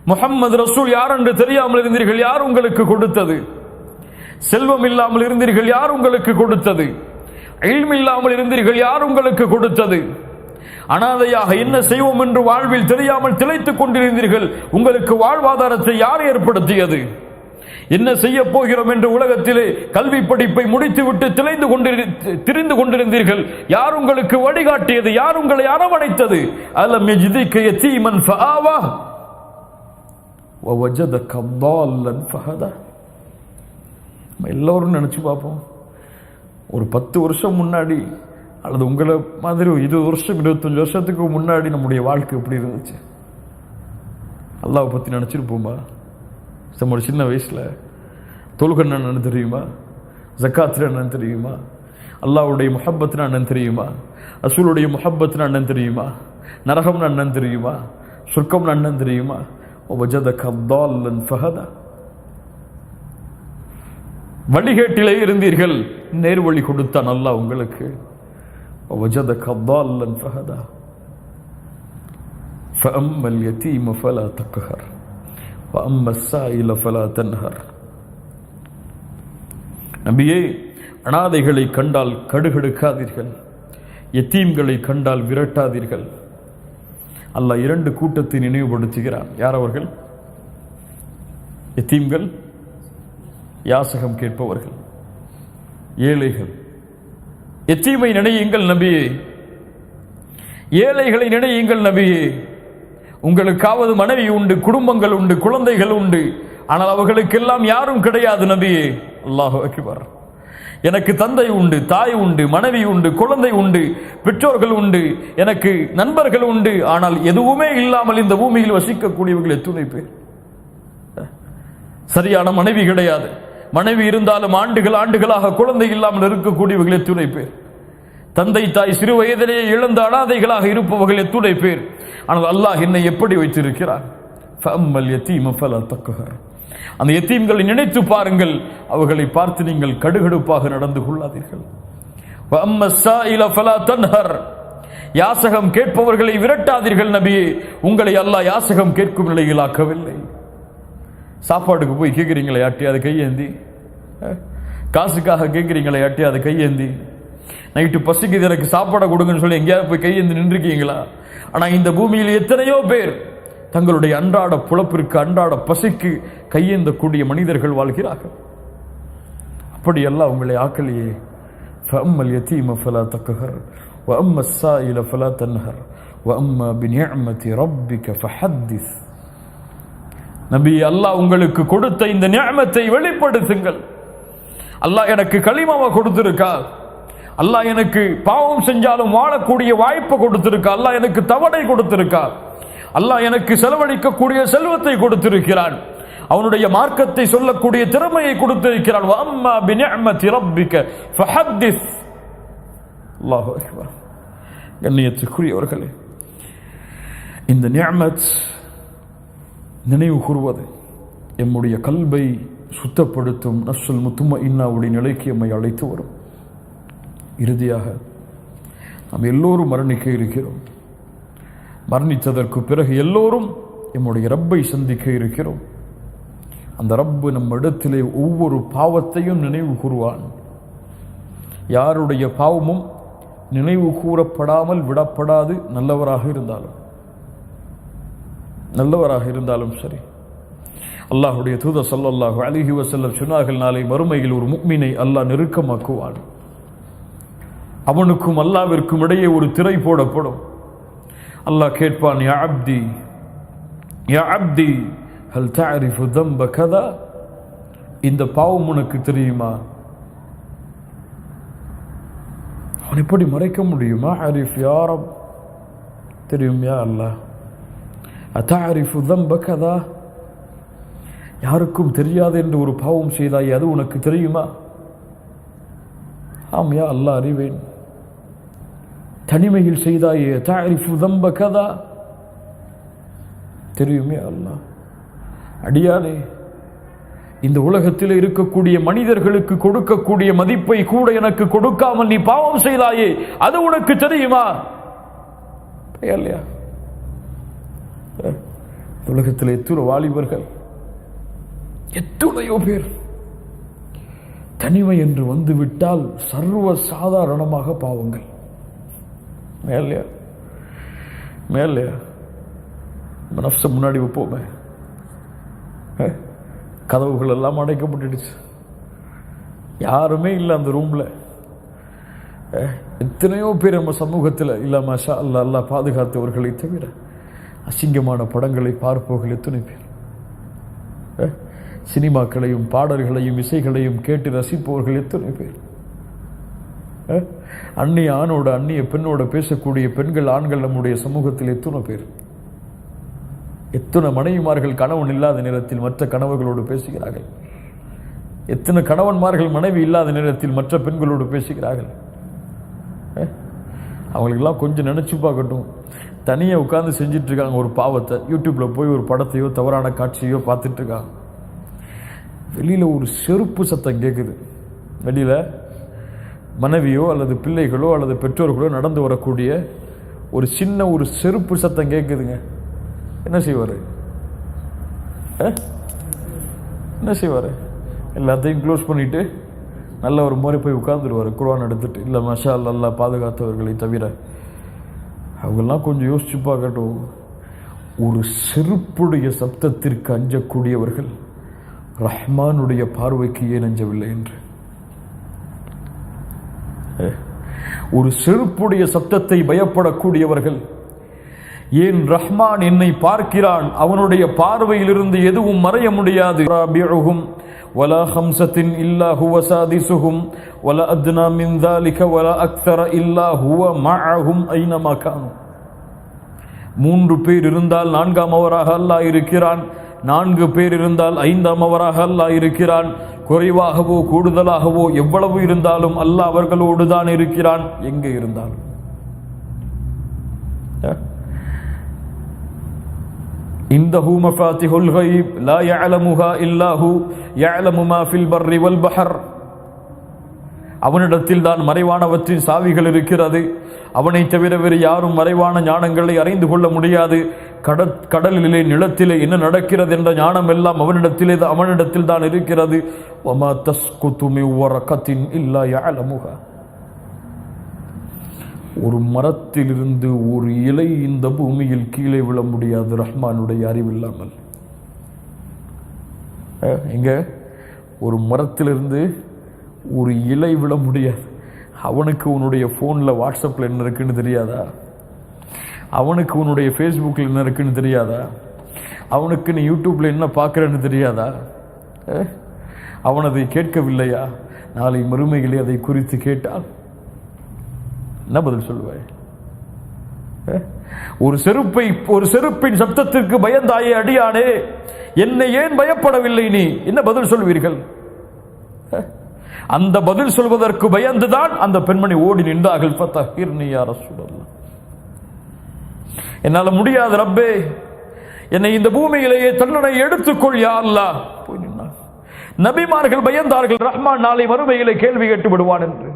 முஹம்மது ரசூல் யார் என்று தெரியாமல் இருந்தீர்கள், யார் உங்களுக்கு கொடுத்தது? செல்வம் இல்லாமல் இருந்தீர்கள், யார் உங்களுக்கு கொடுத்தது? இல்ம் இல்லாமல் இருந்தீர்கள், யார் உங்களுக்கு கொடுத்தது? அனாதையாக என்ன செய்வோம் என்று வாழ்வில் தெரியாமல் திளைத்துக் கொண்டிருந்தீர்கள், உங்களுக்கு வாழ்வாதாரத்தை யார் ஏற்படுத்தியது? என்ன செய்ய போகிறோம் என்று உலகத்திலே கல்வி படிப்பை முடித்துவிட்டு திரிந்து கொண்டிருந்தீர்கள், யார் உங்களுக்கு வழிகாட்டியது? யார் உங்களை அரவணைத்தது? அலம் யஜிதுக யதீமன் ஃபஆவா வவஜதக ضالًا ஃபஹதா. எல்லாரும் நினைச்சு பார்ப்போம், ஒரு 10 வருஷம் முன்னாடி அல்லது உங்களை மாதிரி 20 வருஷம் 25 வருஷத்துக்கு முன்னாடி நம்முடைய வாழ்க்கை எப்படி இருந்துச்சு? அல்லாஹ்வை பற்றி நினச்சிருப்போமா? நம்ம ஒரு சின்ன வயசில் தொழுகன்னா என்னன்னு தெரியுமா? ஜக்காத்னா என்னன்னு தெரியுமா? அல்லாஹ்வுடைய முஹப்பத்னா என்னன்னு தெரியுமா? ரசூலுடைய முஹப்பத்னா என்னன்னு தெரியுமா? நரகம்னா என்னன்னு தெரியுமா? சொர்க்கம்னா என்னன்னு தெரியுமா? வஜதக ضالًا ஃபஹதா. வழிகேட்டிலே இருந்தீர்கள், நேர்வழி கொடுத்தான் அல்லாஹ் உங்களுக்கு. وجدك ضالا فهدى فأما اليتيم فلا تقهر وأما السائل فلا تنهر. நபியே, அனாதைகளை கண்டால் கடுகடுக்காதீர்கள், யத்தீம்களை கண்டால் விரட்டாதீர்கள். அல்லாஹ் 2 கூட்டத்தை நினைவுபடுத்துகிறான். யார் அவர்கள்? யத்தீம்கள், யாசகம் கேட்பவர்கள், ஏழைகள். எத்தீமை நினையுங்கள் நபியே, ஏழைகளை நினையுங்கள் நபியே. உங்களுக்காவது மனைவி உண்டு, குடும்பங்கள் உண்டு, குழந்தைகள் உண்டு, ஆனால் அவர்களுக்கெல்லாம் யாரும் கிடையாது நபியே. அல்லாஹு அக்பர். எனக்கு தந்தை உண்டு, தாய் உண்டு, மனைவி உண்டு, குழந்தை உண்டு, பெற்றோர்கள் உண்டு, எனக்கு நண்பர்கள் உண்டு, ஆனால் எதுவுமே இல்லாமல் இந்த பூமியில் வசிக்கக்கூடியவர்கள் எத்துணை பேர். சரியான மனைவி கிடையாது, மனைவி இருந்தாலும் ஆண்டுகளாக குழந்தை இல்லாமல் இருக்கக்கூடியவர்கள் எத்துணை பேர். தந்தை தாய் சிறு வயதிலேயே இழந்த அனாதைகளாக இருப்பவர்கள் எத்துணை பேர். ஆனால் அல்லாஹ் என்னை எப்படி வைத்திருக்கிறார்? ஃபஅம்மல் யதீம ஃபலா தக்ஹர். அந்த யத்தீம்களை நினைத்து பாருங்கள், அவர்களை பார்த்து நீங்கள் கடுகடுப்பாக நடந்து கொள்ளாதீர்கள். வஅம்மஸ் ஸாயில ஃபலா தன்ஹர். யாசகம் கேட்பவர்களை விரட்டாதீர்கள் நபியே. உங்களை அல்லாஹ் யாசகம் கேட்கும் நிலையில் ஆக்கவில்லை. சாப்பாட்டுக்கு போய் கேட்குறீங்களே யாட்டி அது கையேந்தி, காசுக்காக கேட்குறீங்களே யாட்டி அது கையேந்தி, நைட்டு பசிக்குது எனக்கு சாப்பாடை கொடுங்கன்னு சொல்லி எங்கேயாவது போய் கையேந்தி நின்றுருக்கீங்களா? ஆனால் இந்த பூமியில் எத்தனையோ பேர் தங்களுடைய அன்றாட புலப்பிற்கு அன்றாட பசிக்கு கையேந்தக்கூடிய மனிதர்கள் வாழ்கிறார்கள். அப்படியெல்லாம் உங்களை ஆக்கலையே. فَأَمَّا الْيَتِيمَ فَلَا تَقْهَرْ وَأَمَّا السَّائِلَ فَلَا تَنْهَرْ وَأَمَّا بِنِعْمَةِ رَبِّكَ فَحَدِّثْ. நபி, அல்லாஹ் உங்களுக்கு கொடுத்த இந்த நிஅமத்தை வெளிப்படுத்துங்கள். அல்லாஹ் எனக்கு கலிமாவை கொடுத்திருக்கா, அல்லாஹ் எனக்கு பாவம் செஞ்சாலும் வாழக்கூடிய வாய்ப்பை கொடுத்திருக்கா, அல்லாஹ் எனக்கு தவணை கொடுத்திருக்கா, அல்லாஹ் எனக்கு செலவழிக்கக்கூடிய செல்வத்தை கொடுத்திருக்கிறான், அவனுடைய மார்க்கத்தை சொல்லக்கூடிய திறமையை கொடுத்திருக்கிறான். வஅம்மா பினிஅமதி ரப்பிக ஃபஹத்திஸ். அல்லாஹு அக்பர். கண்ணியத்துக்குரியவர்களே, இந்த நிஅமத் நினைவு கூறுவது எம்முடைய கல்வை சுத்தப்படுத்தும், நஃப்ஸுல் முத்மஇன்னாவுடைய நிலைக்கு எம்மை அழைத்து வரும். இறுதியாக நாம் எல்லோரும் மரணிக்க இருக்கிறோம். மரணித்ததற்கு பிறகு எல்லோரும் எம்முடைய ரப்பை சந்திக்க இருக்கிறோம். அந்த ரப்பு நம் இடத்திலே ஒவ்வொரு பாவத்தையும் நினைவு கூறுவான். யாருடைய பாவமும் நினைவு கூறப்படாமல் விடப்படாது. நல்லவராக இருந்தாலும் சரி. அல்லாஹுடைய தூதர் ஸல்லல்லாஹு அலைஹி வஸல்லம் சொன்னார்கள், நாளை மறுமையில் ஒரு முஃமினை அல்லாஹ் நெருக்கமாக்குவான். அவனுக்கும் அல்லாஹ்விற்கும் இடையே ஒரு திரை போடப்படும். அல்லாஹ் கேட்பான், யா அப்தி யா அப்தி ஹல் தஅரிஃபு தம்ப கதா, இந்த பாவம் உனக்கு தெரியுமா? அவன் எப்படி மறைக்க முடியுமா? அரிஃப் யா ரப், தெரியும் யா அல்லாஹ். அத்தஅரிஃபு தம்ப கதா, யாருக்கும் தெரியாது என்று ஒரு பாவம் செய்தாய், அது உனக்கு தெரியுமா? ஆம் யா அல்லாஹ், அறிவேன். தனிமையில் செய்தாயே, தஅரிஃபு தம்ப கதா, தெரியுமே அல்லாஹ். அடியானே, இந்த உலகத்தில் இருக்கக்கூடிய மனிதர்களுக்கு கொடுக்கக்கூடிய மதிப்பை கூட எனக்கு கொடுக்காமல் நீ பாவம் செய்தாயே, அது உனக்கு தெரியுமா? இல்லையா? உலகத்தில் எத்தனை வாலிபர்கள், எத்தனையோ பேர் தனிமை என்று வந்துவிட்டால் சர்வ சாதாரணமாக பாவங்கள். மேலையா மேலையா நஃப்ஸ முன்னாடி வைப்போமே, கதவுகள் எல்லாம் அடைக்கப்பட்டுடுச்சு, யாருமே இல்லை அந்த ரூம்ல. எத்தனையோ பேர் நம்ம சமூகத்தில் இல்ல, மாஷா அல்லாஹ், அல்லாஹ் பாதுகாத்தவர்களை தவிர அசிங்கமான படங்களை பார்ப்பவர்கள் எத்தனை பேர், சினிமாக்களையும் பாடல்களையும் இசைகளையும் கேட்டு ரசிப்பவர்கள் எத்தனை பேர், அந்நிய ஆணோட அந்நிய பெண்ணோட பேசக்கூடிய பெண்கள் ஆண்கள் நம்முடைய சமூகத்தில் எத்தனை பேர். எத்தனை மனைவிமார்கள் கணவன் இல்லாத நேரத்தில் மற்ற கணவர்களோடு பேசுகிறார்கள். எத்தனை கணவன்மார்கள் மனைவி இல்லாத நேரத்தில் மற்ற பெண்களோடு பேசுகிறார்கள். அவங்களுக்கெல்லாம் கொஞ்சம் நினைச்சு பார்க்கட்டும். தனியாக உட்கார்ந்து செஞ்சிட்டு இருக்காங்க ஒரு பாவத்தை, யூடியூப்ல போய் ஒரு படத்தையோ தவறான காட்சியோ பார்த்துட்டு இருக்காங்க. வெளியில ஒரு செருப்பு சத்தம் கேட்குது. வெளியில மனைவியோ அல்லது பிள்ளைகளோ அல்லது பெற்றோர்களோ நடந்து வரக்கூடிய ஒரு சின்ன ஒரு செருப்பு சத்தம் கேட்குதுங்க. என்ன செய்வாரு? என்ன செய்வாரு? எல்லாத்தையும் க்ளோஸ் பண்ணிட்டு நல்ல ஒரு முறை போய் உட்கார்ந்துருவாரு குர்ஆன் எடுத்துட்டு. இல்லை மாஷா அல்லாஹ், அல்லாஹ் பாதுகாத்தவர்களை தவிர அவங்கெல்லாம் கொஞ்சம் யோசிச்சு பார்க்கட்டும். ஒரு செருப்புடைய சப்தத்திற்கு அஞ்சக்கூடியவர்கள் ரஹ்மானுடைய பார்வைக்கு ஏன் அஞ்சவில்லை என்று. ஒரு செருப்புடைய சப்தத்தை பயப்படக்கூடியவர்கள் ஏன் ரஹ்மான் என்னை பார்க்கிறான், அவனுடைய பார்வையிலிருந்து எதுவும் மறைய முடியாது. ولا خمسة إلا هو سادسهم ولا أدنى من ذلك ولا أكثر إلا هو معهم أينما كانوا. 3 பேர் இருந்தால் 4ஆம் அவராக அல்லாஹ் இருக்கிறான், 4 பேர் இருந்தால் 5ஆம் அவராக அல்லாஹ் இருக்கிறான். குறைவாகவோ கூடுதலாகவோ எவ்வளவு இருந்தாலும் அல்லாஹ் அவர்களோடு தான் இருக்கிறான், எங்கே இருந்தாலும். இந்தஹு மஃபாத்திஹுல் கைப் லா யஅலமுஹா இல்லா ஹு யஅலமு மா ஃபில் பர்ரி வல் பஹர். அவனிடத்தில் தான் மறைவானவற்றின் சாவிகள் இருக்கிறது. அவனை தவிர வேறு யாரும் மறைவான ஞானங்களை அறிந்து கொள்ள முடியாது. கடலிலே நிலத்திலே என்ன நடக்கிறது என்ற ஞானம் எல்லாம் அவனிடத்தில் தான் இருக்கிறது. வமா தஸ்குது மின் வரகத்தின் இல்லா யஅலமுஹா. ஒரு மரத்திலிருந்து ஒரு இலை இந்த பூமியில் கீழே விழ முடியாது ரஹ்மானுடைய அறிவில்லாமல். எங்க ஒரு மரத்திலிருந்து ஒரு இலை விழ முடியாது. அவனுக்கு உன்னுடைய ஃபோனில் வாட்ஸ்அப்பில் என்ன இருக்குன்னு தெரியாதா? அவனுக்கு உன்னுடைய ஃபேஸ்புக்கில் என்ன இருக்குன்னு தெரியாதா? அவனுக்கு நீ யூடியூப்பில் என்ன பார்க்குறன்னு தெரியாதா? அவன் அதை கேட்கவில்லையா? நாளை மறுமைகளே அதை குறித்து கேட்டால் என்ன பதில் சொல்லுவாய்? ஒரு செருப்பின் சப்தத்திற்கு பயந்தாயே அடியானே, என்னை ஏன் பயப்படவில்லை நீ? என்ன பதில் சொல்வீர்கள்? அந்த பதில் சொல்வதற்கு பயந்துதான் அந்த பெண்மணி ஓடி நின்றார்கள். ஃபதஹிர்னி யா ரசூலல்லாஹ், என்னால முடியாது ரப்பே, என்னை இந்த பூமியிலேயே தண்டனை எடுத்துக்கொள் யா அல்லாஹ். போய் நின்றார். நபிமார்கள் பயந்தார்கள், ரஹ்மான் நாளை மறுமையிலே கேள்வி கேட்டு விடுவான் என்று.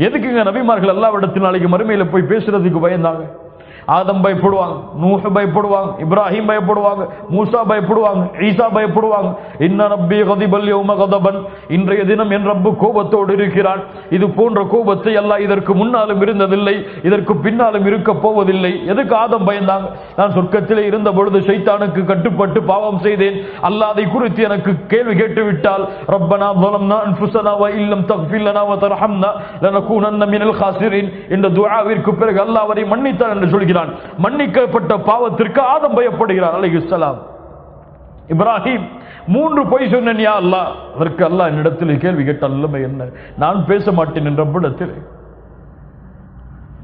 எதுக்குங்க நபிமார்கள் அல்லாஹ்விடத்தில் நாளைக்கு மறுமையில போய் பேசுறதுக்கு பயந்தாங்க? ஆதம் பயப்படுவாங்க, நூஹ் பயப்படுவாங்க, இப்ராஹிம் பயப்படுவாங்க, மூசா பயப்படுவாங்க, ஈசா பயப்படுவாங்க. இன்ன ரப்பி கதிபல் யௌம கதபன், இன்றைய தினம் என் ரப்பு கோபத்தோடு இருக்கிறான். இது போன்ற கோபத்தை அல்லாஹ் இதற்கு முன்னாலும் இருந்ததில்லை, இதற்கு பின்னாலும் இருக்க போவதில்லை. எதுக்கு ஆதம் பயந்தாங்க? நான் சொர்க்கத்திலே இருந்த பொழுது ஷைத்தானுக்கு கட்டுப்பட்டு பாவம் செய்தேன், அல்லாஹ் அதை குறித்து எனக்கு கேள்வி கேட்டு விட்டால், ரப்பனா ظلمنا انفسنا وان لم تغفر لنا وترحمنا لنكونن من الخاسرين என்ற துஆவிற்கு பிறகு அல்லாஹ் அவரை மன்னித்தார் என்று சொல்கிறார். மன்னிக்கப்பட்ட பாவத்திற்கு ஆதம் பயப்படுகிறார் அலைஹிஸ்ஸலாம். இப்ராஹிம் 3 பொய் சொன்னேன் யா அல்லாஹ். அதற்கு அல்லாஹ் என்னிடத்தில் கேள்வி கேட்டால் நிலைமை என்ன? நான் பேச மாட்டேன் என்ற ரப்பிடத்தில்.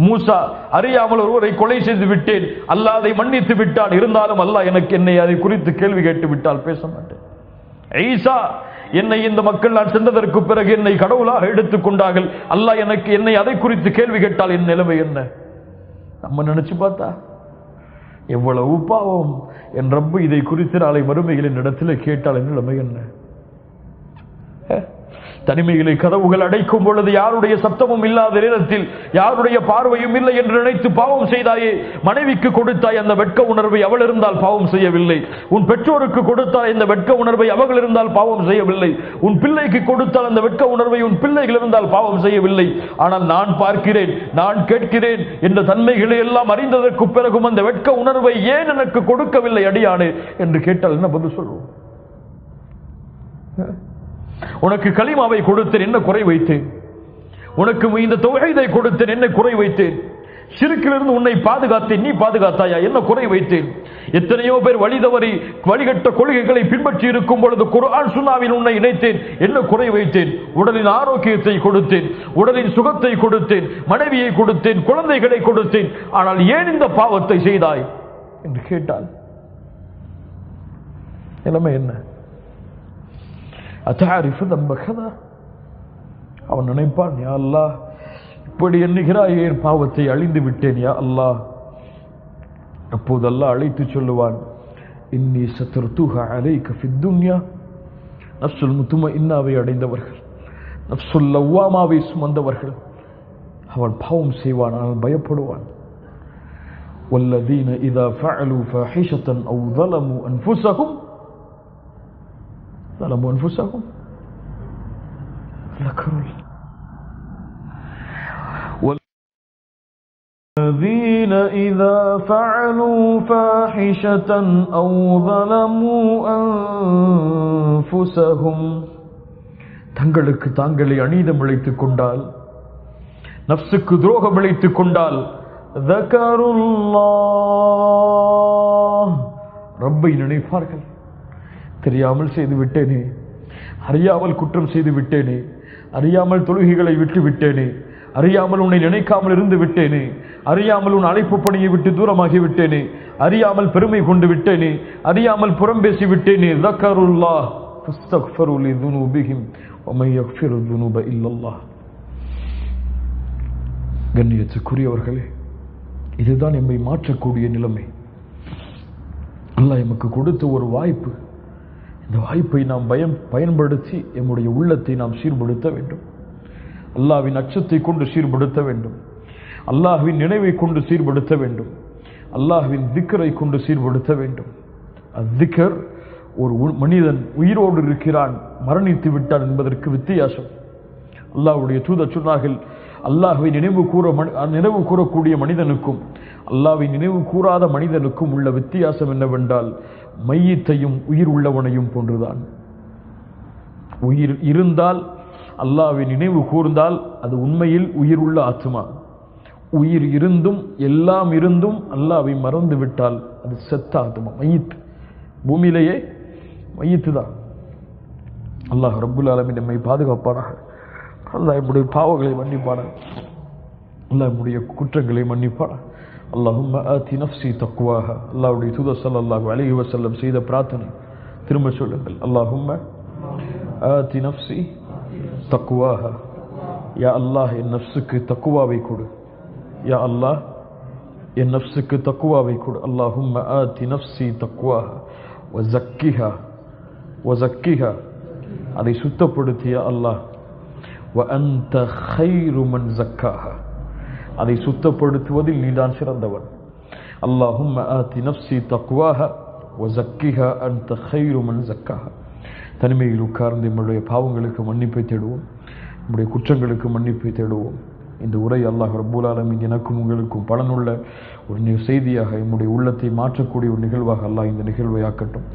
மூசா அறியாமல் ஒருவரை கொலை செய்து விட்டேன், அல்லாஹ் அதை மன்னித்து விட்டான், இருந்தாலும் அல்லாஹ் என்னை அதை குறித்து கேள்வி கேட்டு விட்டால் பேச மாட்டேன். ஈசா என்னை இந்த மக்கள் நான் சென்றதற்கு பிறகு என்னை கடவுளாக எடுத்துக் கொண்டார்கள், அல்லாஹ் என்னை அதை குறித்து கேள்வி கேட்டால் என் நிலைமை என்ன? நம்ம நினைச்சு பார்த்தா எவ்வளவு பாவம். என் ரப்பு இதை குறித்து நாளை மறுமைகளின் இடத்துல கேட்டால் என் நிலைமை என்ன? தனிமையிலே கதவுகள் அடைக்கும் பொழுது யாருடைய சப்தமும் இல்லாத நேரத்தில், யாருடைய பார்வையும் இல்லை என்று நினைத்து பாவம் செய்தாயே. மனைவிக்கு கொடுத்தாய் அந்த வெட்க உணர்வை, அவள் இருந்தால் பாவம் செய்யவில்லை. உன் பெற்றோருக்கு கொடுத்தாய் இந்த வெட்க உணர்வை, அவர்கள் இருந்தால் பாவம் செய்யவில்லை. உன் பிள்ளைக்கு கொடுத்தால் அந்த வெட்க உணர்வை, உன் பிள்ளைகள் இருந்தால் பாவம் செய்யவில்லை. ஆனால் நான் பார்க்கிறேன், நான் கேட்கிறேன் என்ற தன்மைகளை எல்லாம் அறிந்ததற்கு பிறகும் அந்த வெட்க உணர்வை ஏன் எனக்கு கொடுக்கவில்லை அடியானே என்று கேட்டால் என்ன பதில் சொல்வோம்? உனக்கு கலிமாவை கொடுத்தேன், என்ன குறை வைத்தேன்? உனக்கு இந்த தௌஹீதை கொடுத்தேன், என்ன குறை வைத்தேன்? ஷிர்க்கிலிருந்து உன்னை பாதுகாத்தேன், நீ பாதுகாத்தாயா? என்ன குறை வைத்தேன்? எத்தனையோ பேர் வழி தவறி வழிகட்ட கொள்கைகளை பின்பற்றி இருக்கும் பொழுது குர்ஆன் சுன்னாவில் உன்னை இணைத்தேன், என்ன குறை வைத்தேன்? உடலின் ஆரோக்கியத்தை கொடுத்தேன், உடலின் சுகத்தை கொடுத்தேன், மனைவியை கொடுத்தேன், குழந்தைகளை கொடுத்தேன், ஆனால் ஏன் இந்த பாவத்தை செய்தாய் என்று கேட்டால் நிலைமை என்ன? அத்தாரிஃபு தம்பகதா, அவன் நினைப்பான், யா அல்லாஹ் இப்படி எண்ணுகிறாய், என் பாவத்தை அழிந்து விட்டேன் யா அல்லாஹ். அப்போது அல்லாஹ் அழைத்து சொல்லுவான், இன்னி சத்ருதுஹா அலைக ஃபித் துன்யா. நஃப்ஸுல் முத்மஇன்னாவை அடைந்தவர்கள், நஃப்ஸுல் லவ்வாமாவை சுமந்தவர்கள், அவன் பாவம் செய்வான், ஆனால் பயப்படுவான். வல்லதீன இதா ஃபஅலு ஃபாஹிஷத்தன் அவ் ظلموا أنفسهم ظلموا أنفسهم ذكروا والذين إذا فعلوا فاحشة أو ظلموا أنفسهم, தங்களுக்கு தாங்களே அநீதம் இழைத்துக் கொண்டால், நஃப்ஸுக்கு துரோகம் இழைத்துக் கொண்டால், ذكروا ரப்பை நினைப்பார்கள். தெரியாமல் செய்து விட்டேனே, அறியாமல் குற்றம் செய்து விட்டேனே, அறியாமல் தொழுகைகளை விட்டு விட்டேனே, அறியாமல் உன்னை நினைக்காமல் இருந்து விட்டேனே, அறியாமல் உன் அழைப்பு பணியை விட்டு தூரமாகி விட்டேனே, அறியாமல் பெருமை கொண்டு விட்டேனே, அறியாமல் புறம் பேசி விட்டேனே. ذكروا فاستغفروا لذنوبهم ومن يغفر الذنوب إلا الله. கண்ணியத்துக்குரியவர்களே, இதுதான் எம்மை மாற்றக்கூடிய நிலைமை. அல்லாஹ் எமக்கு கொடுத்த ஒரு வாய்ப்பு. இந்த வாய்ப்பை நாம் பயன்படுத்தி எம்முடைய உள்ளத்தை நாம் சீர்படுத்த வேண்டும். அல்லாஹ்வின் அச்சத்தை கொண்டு சீர்படுத்த வேண்டும். அல்லாஹ்வின் நினைவை கொண்டு சீர்படுத்த வேண்டும். அல்லாஹ்வின் திக்ரை கொண்டு சீர்படுத்த வேண்டும். அத்திக்கர், ஒரு மனிதன் உயிரோடு இருக்கிறான் மரணித்து விட்டான் என்பதற்கு வித்தியாசம். அல்லாஹ்வுடைய தூதர் சொன்னார்கள், அல்லாஹ்வை நினைவு கூறக்கூடிய மனிதனுக்கும் அல்லாஹ்வை நினைவு கூறாத மனிதனுக்கும் உள்ள வித்தியாசம் என்னவென்றால், மையத்தையும் உயிர் உள்ளவனையும் போன்றுதான். உயிர் இருந்தால், அல்லாஹ்வை நினைவு கூர்ந்தால் அது உண்மையில் உயிர் உள்ள ஆத்மா. உயிர் இருந்தும் எல்லாம் இருந்தும் அல்லாஹ்வை மறந்து விட்டால் அது செத்த ஆத்மா, மையத். பூமியிலேயே மையத்து தான். அல்லாஹ் ரப்புல் ஆலமீன் நம்மை பாதுகாப்பானாக. அல்லாஹ் நம்முடைய பாவங்களை மன்னிப்பானாக. அல்லாஹ் நம்முடைய குற்றங்களை மன்னிப்பானாக. அல்லாஹும்ம ஆதி நஃப்ஸி தக்வாஹா. அல்லாஹ்வுடைய தூதர் ஸல்லல்லாஹு அலைஹி வஸல்லம் செய்த பிரார்த்தனை திரும்ப சொல்லுங்கள். அல்லாஹும்ம ஆதி நஃப்ஸி தக்வாஹா. யா அல்லாஹ், என் நஃப்ஸுக்கு தக்வாவை கொடு. யா அல்லாஹ், என் நஃப்ஸுக்கு தக்வாவை கொடு. அல்லாஹும்ம ஆதி நஃப்ஸி தக்வாஹா வஸக்கிஹா வஸக்கிஹா. அதை சுத்தப்படுத்திய அல்லாஹ். வ அன்த கைரு மன் ஸக்காஹா. அதை சுத்தப்படுத்துவதில் நீதான் சிறந்தவன். அல்லாஹும்ம ஆதி நஃப்ஸி தக்வாஹா வஸக்கிஹா அன்த கைரு மன் ஸக்காஹா. தனிமையில் உட்கார்ந்து நம்முடைய பாவங்களுக்கு மன்னிப்பை தேடுவோம், நம்முடைய குற்றங்களுக்கு மன்னிப்பை தேடுவோம். இந்த உரை அல்லாஹ் ரப்பல் ஆலமீன் எனக்கும் உங்களுக்கும் பலனுள்ள ஒரு செய்தியாக, நம்முடைய உள்ளத்தை மாற்றக்கூடிய ஒரு நிகழ்வாக அல்லாஹ் இந்த நிகழ்வை ஆக்கட்டும்.